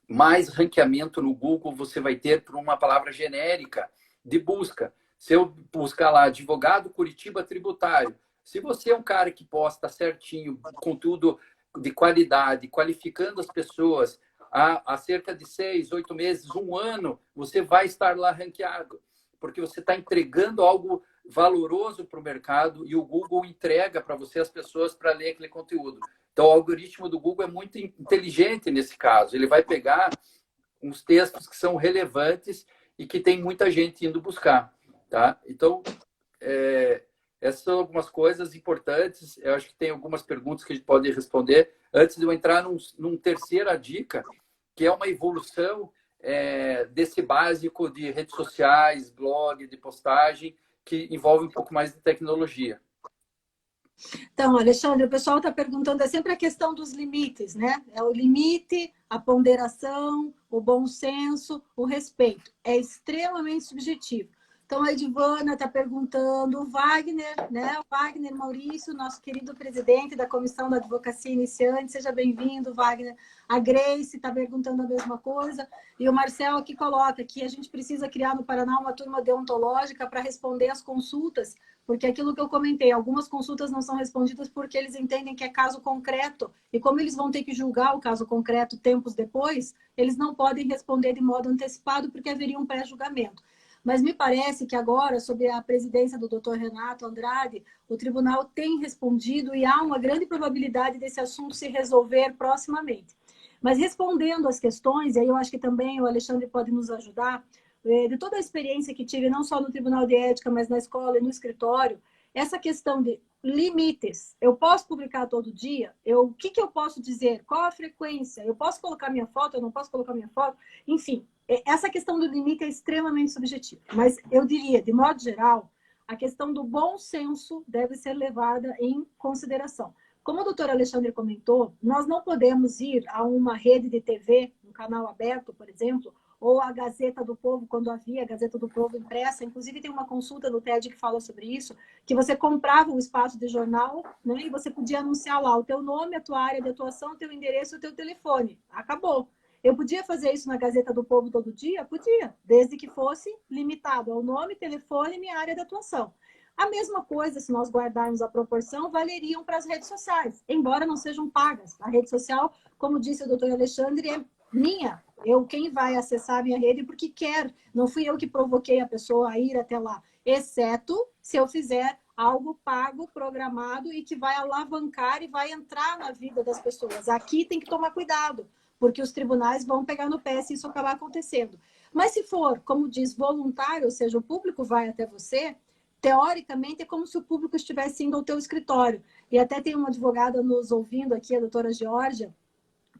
mais ranqueamento no Google você vai ter por uma palavra genérica de busca. Se eu buscar lá, advogado Curitiba tributário, se você é um cara que posta certinho, conteúdo de qualidade, qualificando as pessoas, há cerca de 6, 8 meses, 1 ano, você vai estar lá ranqueado. porque você está entregando algo valoroso para o mercado e o Google entrega para você as pessoas para ler aquele conteúdo. Então, o algoritmo do Google é muito inteligente nesse caso. Ele vai pegar uns textos que são relevantes e que tem muita gente indo buscar, tá? Então, essas são algumas coisas importantes. Eu acho que tem algumas perguntas que a gente pode responder antes de eu entrar num terceira dica, que é uma evolução desse básico de redes sociais, blog, de postagem, que envolve um pouco mais de tecnologia. Então, Alexandre, o pessoal está perguntando, é sempre a questão dos limites, né? É o limite, a ponderação, o bom senso, o respeito. É extremamente subjetivo. Então, a Edivana está perguntando, o Wagner, né? O Wagner Maurício, nosso querido presidente da Comissão da Advocacia Iniciante, seja bem-vindo, Wagner. A Grace está perguntando a mesma coisa. E o Marcel aqui coloca que a gente precisa criar no Paraná uma turma deontológica para responder às consultas, porque aquilo que eu comentei, algumas consultas não são respondidas porque eles entendem que é caso concreto, e como eles vão ter que julgar o caso concreto tempos depois, eles não podem responder de modo antecipado porque haveria um pré-julgamento. Mas me parece que agora, sob a presidência do Dr. Renato Andrade, o tribunal tem respondido e há uma grande probabilidade desse assunto se resolver proximamente. Mas respondendo às questões, e aí eu acho que também o Alexandre pode nos ajudar, de toda a experiência que tive, não só no Tribunal de Ética, mas na escola e no escritório, essa questão de limites. Eu posso publicar todo dia? O que eu posso dizer? Qual a frequência? Eu posso colocar minha foto? Eu não posso colocar minha foto? Enfim, essa questão do limite é extremamente subjetiva. Mas eu diria, de modo geral, a questão do bom senso deve ser levada em consideração. Como o doutor Alexandre comentou, nós não podemos ir a uma rede de TV, um canal aberto, por exemplo, ou a Gazeta do Povo, quando havia a Gazeta do Povo impressa. Inclusive, tem uma consulta no TED que fala sobre isso, que você comprava um espaço de jornal, né, e você podia anunciar lá o teu nome, a tua área de atuação, o teu endereço, o teu telefone. Acabou. Eu podia fazer isso na Gazeta do Povo todo dia? Podia, desde que fosse limitado ao nome, telefone e minha área de atuação. A mesma coisa, se nós guardarmos a proporção, valeriam para as redes sociais, embora não sejam pagas. A rede social, como disse o doutor Alexandre, é minha. Quem vai acessar a minha rede porque quer. Não fui eu que provoquei a pessoa a ir até lá. Exceto se eu fizer algo pago, programado e que vai alavancar e vai entrar na vida das pessoas. Aqui tem que tomar cuidado, porque os tribunais vão pegar no pé se isso acabar acontecendo. Mas se for, como diz, voluntário, ou seja, o público vai até você, teoricamente é como se o público estivesse indo ao teu escritório. E até tem uma advogada nos ouvindo aqui, a doutora Georgia,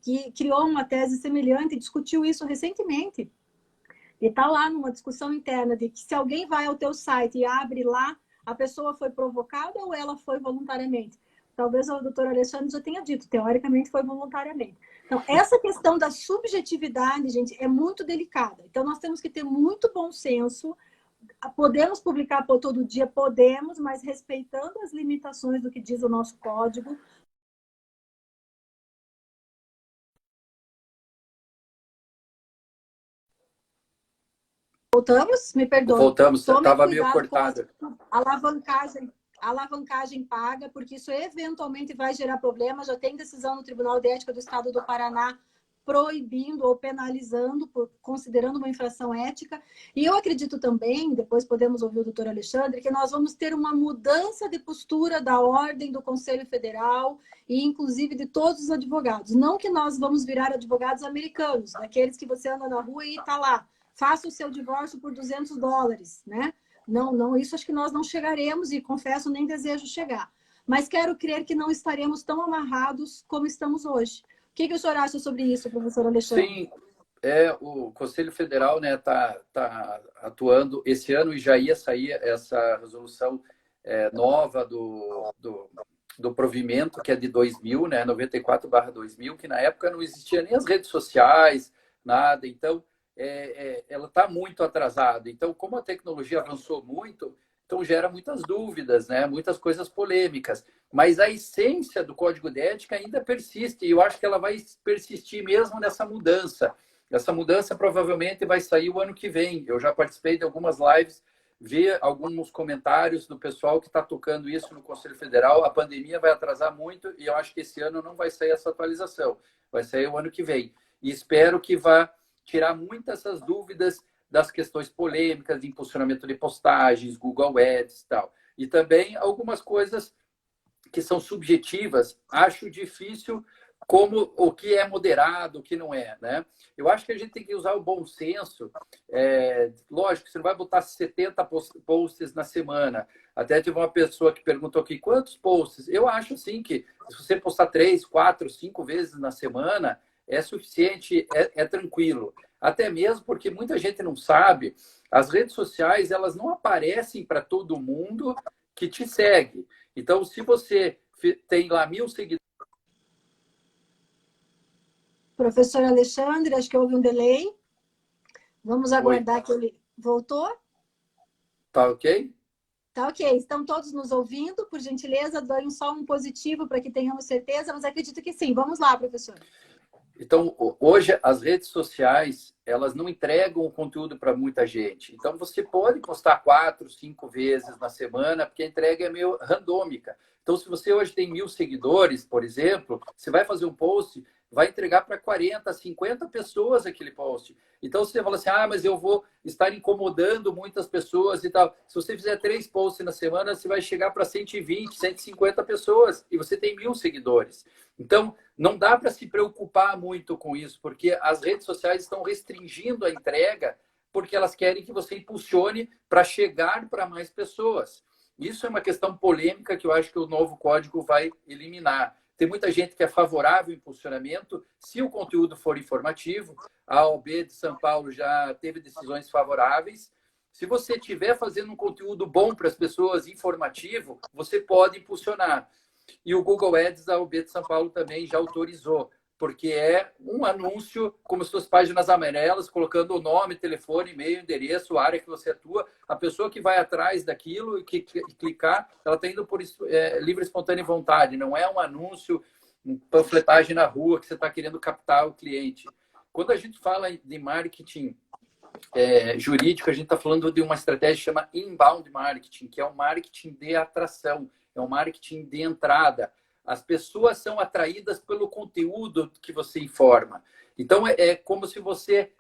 que criou uma tese semelhante e discutiu isso recentemente. E está lá numa discussão interna de que se alguém vai ao teu site e abre lá, a pessoa foi provocada ou ela foi voluntariamente? Talvez o doutor Alexandre já tenha dito, teoricamente foi voluntariamente. Então, essa questão da subjetividade, gente, é muito delicada. Então, nós temos que ter muito bom senso. Podemos publicar por todo dia? Podemos, mas respeitando as limitações do que diz o nosso código. Voltamos? Me perdoe. Voltamos, Tome estava meio cuidado com cortado. a alavancagem paga, porque isso eventualmente vai gerar problema. Já tem decisão no Tribunal de Ética do Estado do Paraná proibindo ou penalizando, considerando uma infração ética. E eu acredito também, depois podemos ouvir o doutor Alexandre, que nós vamos ter uma mudança de postura da ordem do Conselho Federal e, inclusive, de todos os advogados. Não que nós vamos virar advogados americanos, daqueles que você anda na rua e está lá. Faça o seu divórcio por $200, né? Não, isso acho que nós não chegaremos e, confesso, nem desejo chegar. Mas quero crer que não estaremos tão amarrados como estamos hoje. O que o senhor acha sobre isso, professor Alexandre? Sim, o Conselho Federal, né, tá atuando esse ano e já ia sair essa resolução nova do provimento, que é de 2000, né, 94/2000, que na época não existia nem as redes sociais, nada. Então, ela está muito atrasada. Então, como a tecnologia avançou muito, então gera muitas dúvidas, né? Muitas coisas polêmicas. Mas a essência do Código de Ética ainda persiste, e eu acho que ela vai persistir mesmo nessa mudança. Essa mudança provavelmente vai sair o ano que vem. Eu já participei de algumas lives, vi alguns comentários do pessoal que está tocando isso no Conselho Federal. A pandemia vai atrasar muito e eu acho que esse ano não vai sair essa atualização. Vai sair o ano que vem. E espero que vá tirar muitas essas dúvidas das questões polêmicas de impulsionamento de postagens, Google Ads e tal. E também algumas coisas que são subjetivas, acho difícil como o que é moderado, o que não é, né? Eu acho que a gente tem que usar o bom senso. Lógico, você não vai botar 70 posts na semana. Até tive uma pessoa que perguntou aqui, quantos posts? Eu acho, assim, que se você postar 3, 4, 5 vezes na semana, é suficiente, é tranquilo. Até mesmo porque muita gente não sabe, as redes sociais, elas não aparecem para todo mundo que te segue. Então, se você tem lá 1.000 seguidores... Professor Alexandre, acho que houve um delay. Vamos aguardar que ele voltou. Tá ok? Tá ok. Estão todos nos ouvindo? Por gentileza, dêem só um positivo para que tenhamos certeza, mas acredito que sim. Vamos lá, professor. Então, hoje, as redes sociais, elas não entregam o conteúdo para muita gente. Então, você pode postar 4, 5 vezes na semana, porque a entrega é meio randômica. Então, se você hoje tem 1.000 seguidores, por exemplo, você vai fazer um post, vai entregar para 40, 50 pessoas aquele post. Então, você fala assim, mas eu vou estar incomodando muitas pessoas e tal. Se você fizer 3 posts na semana, você vai chegar para 120, 150 pessoas e você tem 1.000 seguidores. Então, não dá para se preocupar muito com isso, porque as redes sociais estão restringindo a entrega porque elas querem que você impulsione para chegar para mais pessoas. Isso é uma questão polêmica que eu acho que o novo código vai eliminar. Tem muita gente que é favorável ao impulsionamento se o conteúdo for informativo. A OAB de São Paulo já teve decisões favoráveis. Se você estiver fazendo um conteúdo bom para as pessoas, informativo, você pode impulsionar. E o Google Ads, a OAB de São Paulo também já autorizou, porque é um anúncio como suas páginas amarelas, colocando o nome, telefone, e-mail, endereço, a área que você atua. A pessoa que vai atrás daquilo e que clicar, ela está indo por livre, espontânea vontade. Não é um anúncio, panfletagem na rua que você está querendo captar o cliente. Quando a gente fala de marketing jurídico, a gente está falando de uma estratégia que chama inbound marketing, que é um marketing de atração, é um marketing de entrada. As pessoas são atraídas pelo conteúdo que você informa. Então, é como se você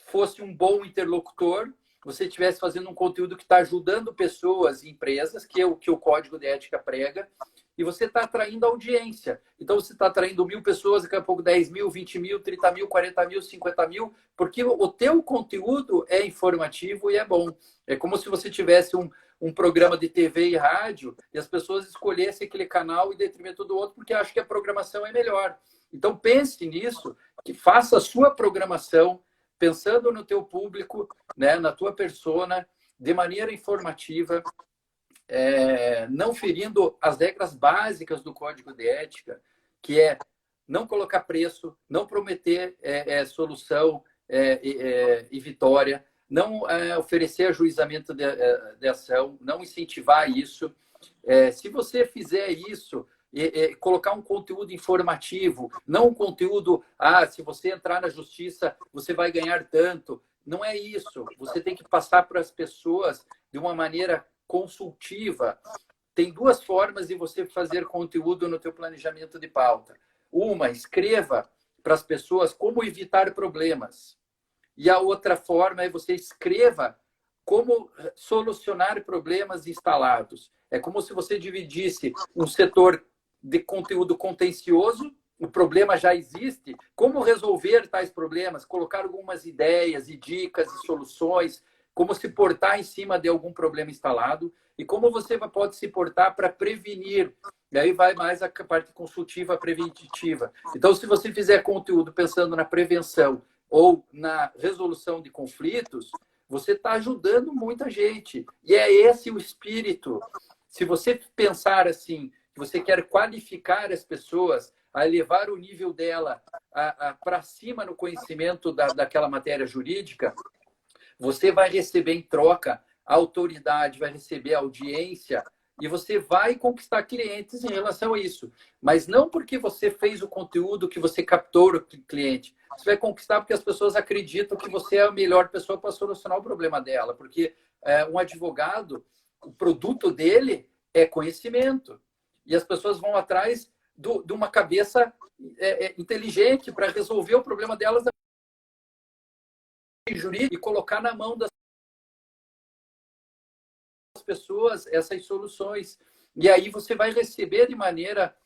fosse um bom interlocutor, você estivesse fazendo um conteúdo que está ajudando pessoas e empresas, que é o que o Código de Ética prega, e você está atraindo audiência. Então, você está atraindo 1.000 pessoas, daqui a pouco 10.000, 20.000, 30.000, 40.000, 50.000, porque o teu conteúdo é informativo e é bom. É como se você tivesse um programa de TV e rádio e as pessoas escolhessem aquele canal em detrimento do outro porque acham que a programação é melhor. Então, pense nisso, que faça a sua programação pensando no teu público, né, na tua persona, de maneira informativa, não ferindo as regras básicas do Código de Ética, que é não colocar preço, não prometer solução e vitória, não oferecer ajuizamento de ação, não incentivar isso. Se você fizer isso, colocar um conteúdo informativo, não um conteúdo, se você entrar na justiça, você vai ganhar tanto. Não é isso. Você tem que passar para as pessoas de uma maneira consultiva. Tem 2 formas de você fazer conteúdo no teu planejamento de pauta. Uma, escreva para as pessoas como evitar problemas. E a outra forma é você escreva como solucionar problemas instalados. É como se você dividisse um setor de conteúdo contencioso, o problema já existe, como resolver tais problemas, colocar algumas ideias e dicas e soluções, como se portar em cima de algum problema instalado e como você pode se portar para prevenir. E aí vai mais a parte consultiva, preventiva. Então, se você fizer conteúdo pensando na prevenção ou na resolução de conflitos, você está ajudando muita gente. E é esse o espírito. Se você pensar assim, que você quer qualificar as pessoas, a elevar o nível dela para cima no conhecimento daquela matéria jurídica, você vai receber em troca a autoridade, vai receber a audiência e você vai conquistar clientes em relação a isso. Mas não porque você fez o conteúdo que você captou o cliente. Você vai conquistar porque as pessoas acreditam que você é a melhor pessoa para solucionar o problema dela. Porque um advogado, o produto dele é conhecimento. E as pessoas vão atrás de uma cabeça inteligente para resolver o problema delas jurídico e colocar na mão das pessoas essas soluções. E aí você vai receber de maneira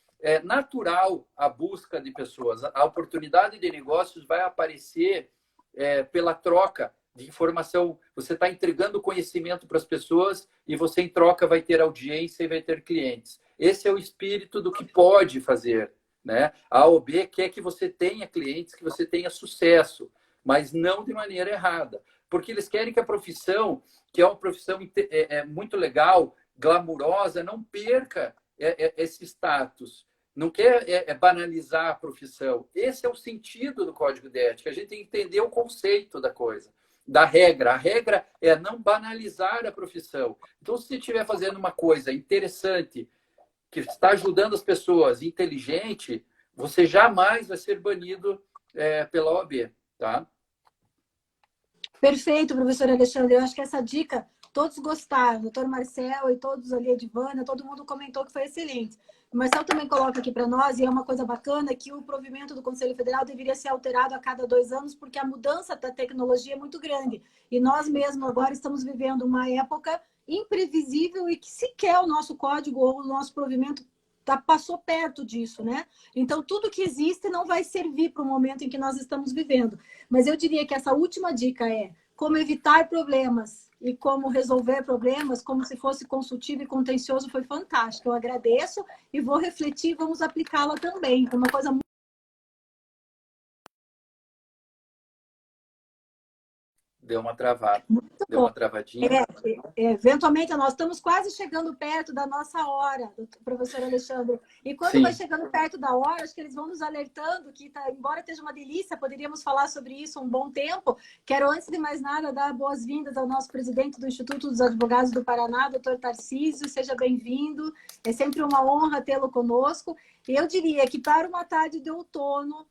natural a busca de pessoas. A oportunidade de negócios vai aparecer pela troca de informação. Você está entregando conhecimento para as pessoas e você, em troca, vai ter audiência e vai ter clientes. Esse é o espírito do que pode fazer, né? A AOB quer que você tenha clientes, que você tenha sucesso, mas não de maneira errada. Porque eles querem que a profissão, que é uma profissão muito legal, glamurosa, não perca esse status. Não quer banalizar a profissão. Esse é o sentido do Código de Ética. A gente tem que entender o conceito da coisa, da regra. A regra é não banalizar a profissão. Então, se você estiver fazendo uma coisa interessante, que está ajudando as pessoas, inteligente, você jamais vai ser banido pela OAB, tá? Perfeito, professor Alexandre. Eu acho que essa dica todos gostaram. O doutor Marcel e todos ali, a Divana, todo mundo comentou que foi excelente. O Marcel também coloca aqui para nós, e é uma coisa bacana, que o provimento do Conselho Federal deveria ser alterado a cada 2 anos, porque a mudança da tecnologia é muito grande. E nós mesmos agora estamos vivendo uma época imprevisível e que sequer o nosso código ou o nosso provimento passou perto disso, né? Então, tudo que existe não vai servir para o momento em que nós estamos vivendo. Mas eu diria que essa última dica é como evitar problemas e como resolver problemas, como se fosse consultivo e contencioso, foi fantástico. Eu agradeço e vou refletir e vamos aplicá-la também. Uma coisa muito... Deu uma travada. Muito Deu bom. uma travadinha. Eventualmente, nós estamos quase chegando perto da nossa hora, professor Alexandre. E quando Sim. vai chegando perto da hora, acho que eles vão nos alertando que, embora esteja uma delícia, poderíamos falar sobre isso um bom tempo. Quero, antes de mais nada, dar boas-vindas ao nosso presidente do Instituto dos Advogados do Paraná, doutor Tarcísio. Seja bem-vindo. É sempre uma honra tê-lo conosco. E eu diria que para uma tarde de outono,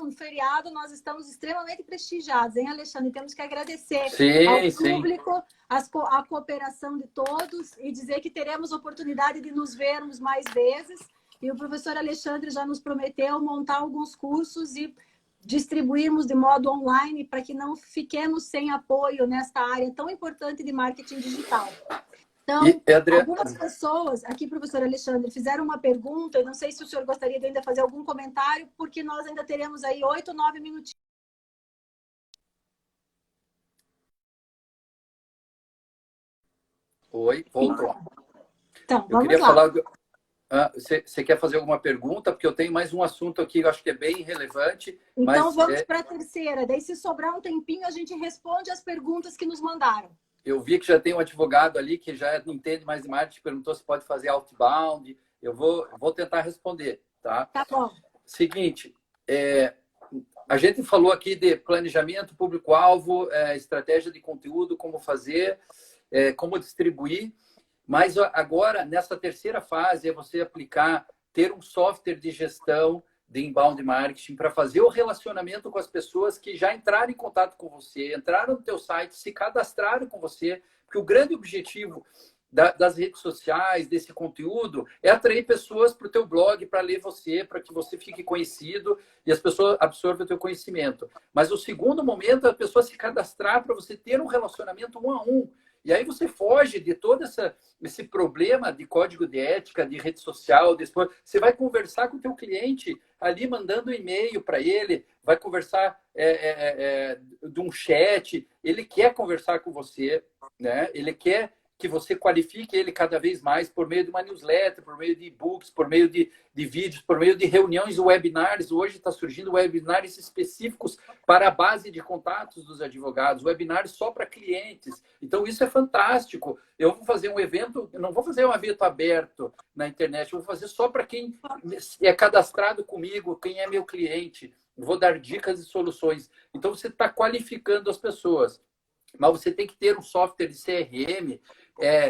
um feriado, nós estamos extremamente prestigiados, hein, Alexandre? Temos que agradecer ao público, a cooperação de todos e dizer que teremos oportunidade de nos vermos mais vezes. E o professor Alexandre já nos prometeu montar alguns cursos e distribuirmos de modo online para que não fiquemos sem apoio nesta área tão importante de marketing digital. Então, algumas pessoas, aqui, professor Alexandre, fizeram uma pergunta, eu não sei se o senhor gostaria de ainda fazer algum comentário, porque nós ainda teremos aí 8, 9 minutinhos. Oi, voltou. Então, eu queria lá. falar... Você quer fazer alguma pergunta? Porque eu tenho mais um assunto aqui que eu acho que é bem relevante. Então, vamos para a terceira. Daí, se sobrar um tempinho, a gente responde as perguntas que nos mandaram. Eu vi que já tem um advogado ali que já entende mais de marketing, perguntou se pode fazer outbound. Eu vou tentar responder, tá? Tá bom. Seguinte, a gente falou aqui de planejamento, público-alvo, estratégia de conteúdo, como fazer, como distribuir. Mas agora, nessa terceira fase, é você ter um software de gestão de inbound marketing para fazer o relacionamento com as pessoas que já entraram em contato com você, entraram no teu site, se cadastraram com você, porque o grande objetivo das redes sociais, desse conteúdo, é atrair pessoas para o teu blog, para ler você, para que você fique conhecido e as pessoas absorvam o teu conhecimento. Mas o segundo momento é a pessoa se cadastrar para você ter um relacionamento 1 a 1. E aí você foge de todo esse problema de código de ética, de rede social. Você vai conversar com o teu cliente ali, mandando um e-mail para ele, vai conversar de um chat. Ele quer conversar com você, né? Ele quer que você qualifique ele cada vez mais por meio de uma newsletter, por meio de e-books, por meio de vídeos, por meio de reuniões, webinars. Hoje está surgindo webinars específicos para a base de contatos dos advogados, webinars só para clientes. Então, isso é fantástico. Eu vou fazer um evento, não vou fazer um evento aberto na internet, eu vou fazer só para quem é cadastrado comigo, quem é meu cliente. Eu vou dar dicas e soluções. Então, você está qualificando as pessoas. Mas você tem que ter um software de CRM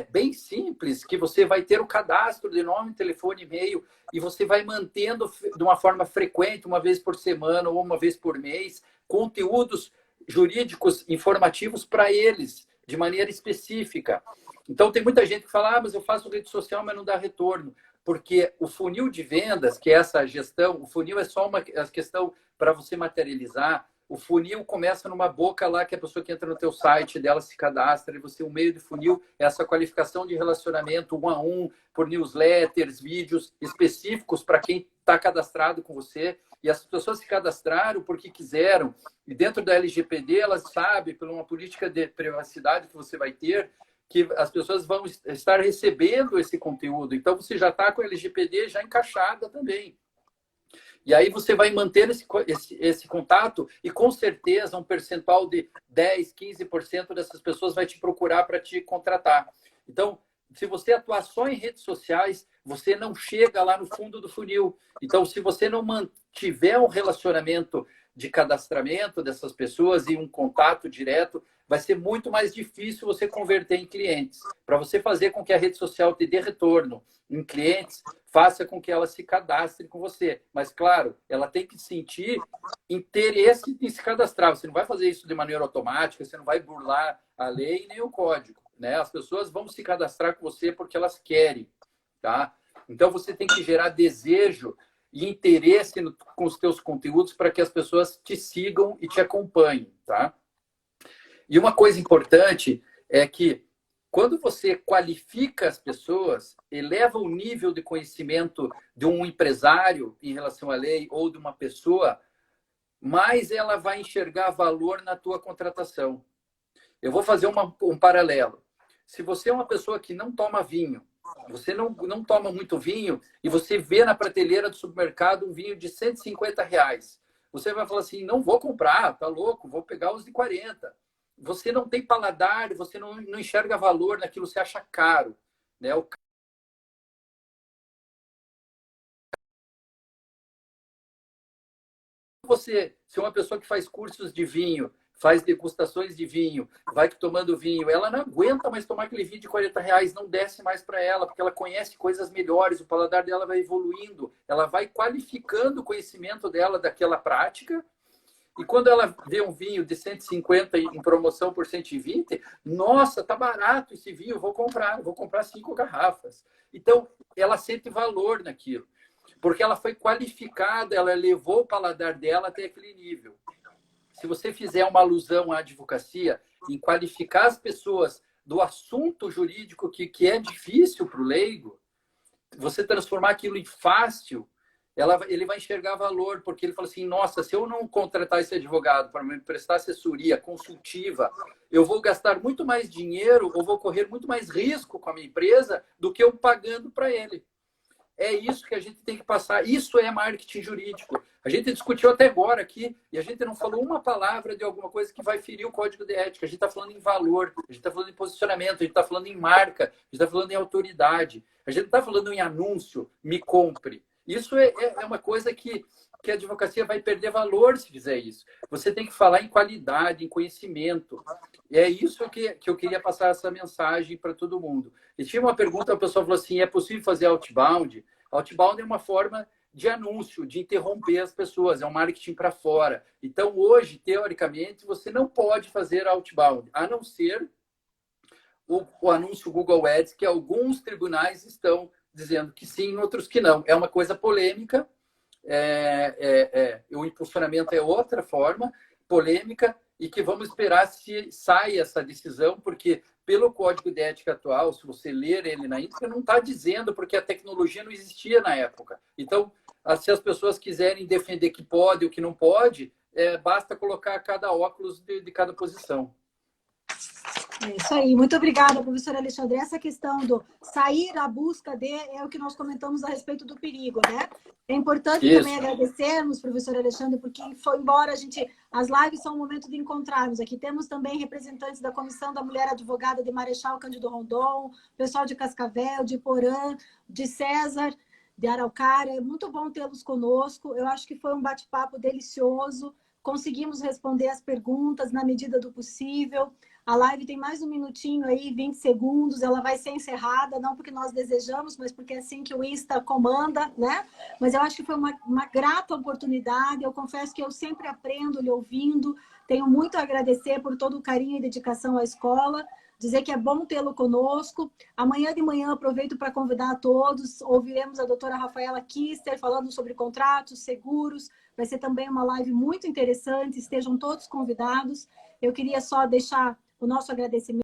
bem simples, que você vai ter o cadastro de nome, telefone, e-mail, e você vai mantendo de uma forma frequente, uma vez por semana ou uma vez por mês, conteúdos jurídicos informativos para eles, de maneira específica. Então, tem muita gente que fala, mas eu faço rede social, mas não dá retorno. Porque o funil de vendas, que é essa gestão, o funil é só uma questão para você materializar. o funil começa numa boca lá que a pessoa que entra no teu site dela se cadastra, e você, o meio de funil é essa qualificação de relacionamento 1 a 1, por newsletters, vídeos específicos para quem está cadastrado com você. E as pessoas se cadastraram porque quiseram. E dentro da LGPD, elas sabem, por uma política de privacidade que você vai ter, que as pessoas vão estar recebendo esse conteúdo. Então, você já está com a LGPD já encaixada também. E aí você vai manter esse contato e, com certeza, um percentual de 10%, 15% dessas pessoas vai te procurar para te contratar. Então, se você atuar só em redes sociais, você não chega lá no fundo do funil. Então, se você não mantiver um relacionamento de cadastramento dessas pessoas e um contato direto, vai ser muito mais difícil você converter em clientes. Para você fazer com que a rede social te dê retorno em clientes, faça com que ela se cadastre com você. Mas, claro, ela tem que sentir interesse em se cadastrar. Você não vai fazer isso de maneira automática, você não vai burlar a lei nem o código, né? As pessoas vão se cadastrar com você porque elas querem, tá? Então, você tem que gerar desejo e interesse com os teus conteúdos para que as pessoas te sigam e te acompanhem, tá? E uma coisa importante é que quando você qualifica as pessoas, eleva o nível de conhecimento de um empresário em relação à lei ou de uma pessoa, mais ela vai enxergar valor na tua contratação. Eu vou fazer um paralelo. Se você é uma pessoa que não toma vinho, você não toma muito vinho e você vê na prateleira do supermercado um vinho de R$ 150, você vai falar assim, não vou comprar, tá louco, vou pegar os de 40. Você não tem paladar, você não enxerga valor naquilo, você acha caro, né? Você, se é uma pessoa que faz cursos de vinho, faz degustações de vinho, vai tomando vinho, ela não aguenta mais tomar aquele vinho de R$ 40, não desce mais para ela, porque ela conhece coisas melhores, o paladar dela vai evoluindo, ela vai qualificando o conhecimento dela daquela prática. E quando ela vê um vinho de 150 em promoção por 120, nossa, tá barato esse vinho, vou comprar 5 garrafas. Então, ela sente valor naquilo, porque ela foi qualificada, ela levou o paladar dela até aquele nível. Se você fizer uma alusão à advocacia, em qualificar as pessoas do assunto jurídico que é difícil para o leigo, você transformar aquilo em fácil, ele vai enxergar valor, porque ele fala assim, nossa, se eu não contratar esse advogado para me prestar assessoria consultiva, eu vou gastar muito mais dinheiro ou vou correr muito mais risco com a minha empresa do que eu pagando para ele. É isso que a gente tem que passar. Isso é marketing jurídico. A gente discutiu até agora aqui e a gente não falou uma palavra de alguma coisa que vai ferir o código de ética. A gente está falando em valor, a gente está falando em posicionamento, a gente está falando em marca, a gente está falando em autoridade. A gente não está falando em anúncio, me compre. Isso é uma coisa que a advocacia vai perder valor se fizer isso. Você tem que falar em qualidade, em conhecimento. E é isso que eu queria passar essa mensagem para todo mundo. E tinha uma pergunta, a pessoa falou assim, é possível fazer outbound? Outbound é uma forma de anúncio, de interromper as pessoas, é um marketing para fora. Então, hoje, teoricamente, você não pode fazer outbound, a não ser o anúncio Google Ads, que alguns tribunais estão dizendo que sim, outros que não. É uma coisa polêmica, o impulsionamento é outra forma, polêmica, e que vamos esperar se sai essa decisão, porque pelo Código de Ética atual, se você ler ele na íntegra, não está dizendo, porque a tecnologia não existia na época. Então, se as pessoas quiserem defender que pode ou que não pode, basta colocar cada óculos de cada posição. É isso aí. Muito obrigada, professora Alexandre. Essa questão do sair à busca de é o que nós comentamos a respeito do perigo, né? É importante também agradecermos, professor Alexandre, porque embora as lives são um momento de encontrarmos. Aqui temos também representantes da Comissão da Mulher Advogada de Marechal Cândido Rondon, pessoal de Cascavel, de Porã, de César, de Araucária. É muito bom tê-los conosco. Eu acho que foi um bate-papo delicioso. Conseguimos responder as perguntas na medida do possível. A live tem mais um minutinho aí, 20 segundos, ela vai ser encerrada, não porque nós desejamos, mas porque é assim que o Insta comanda, né? Mas eu acho que foi uma grata oportunidade, eu confesso que eu sempre aprendo lhe ouvindo, tenho muito a agradecer por todo o carinho e dedicação à escola. dizer que é bom tê-lo conosco. Amanhã de manhã aproveito para convidar a todos. Ouviremos a doutora Rafaela Kister falando sobre contratos, seguros. Vai ser também uma live muito interessante. Estejam todos convidados. Eu queria só deixar o nosso agradecimento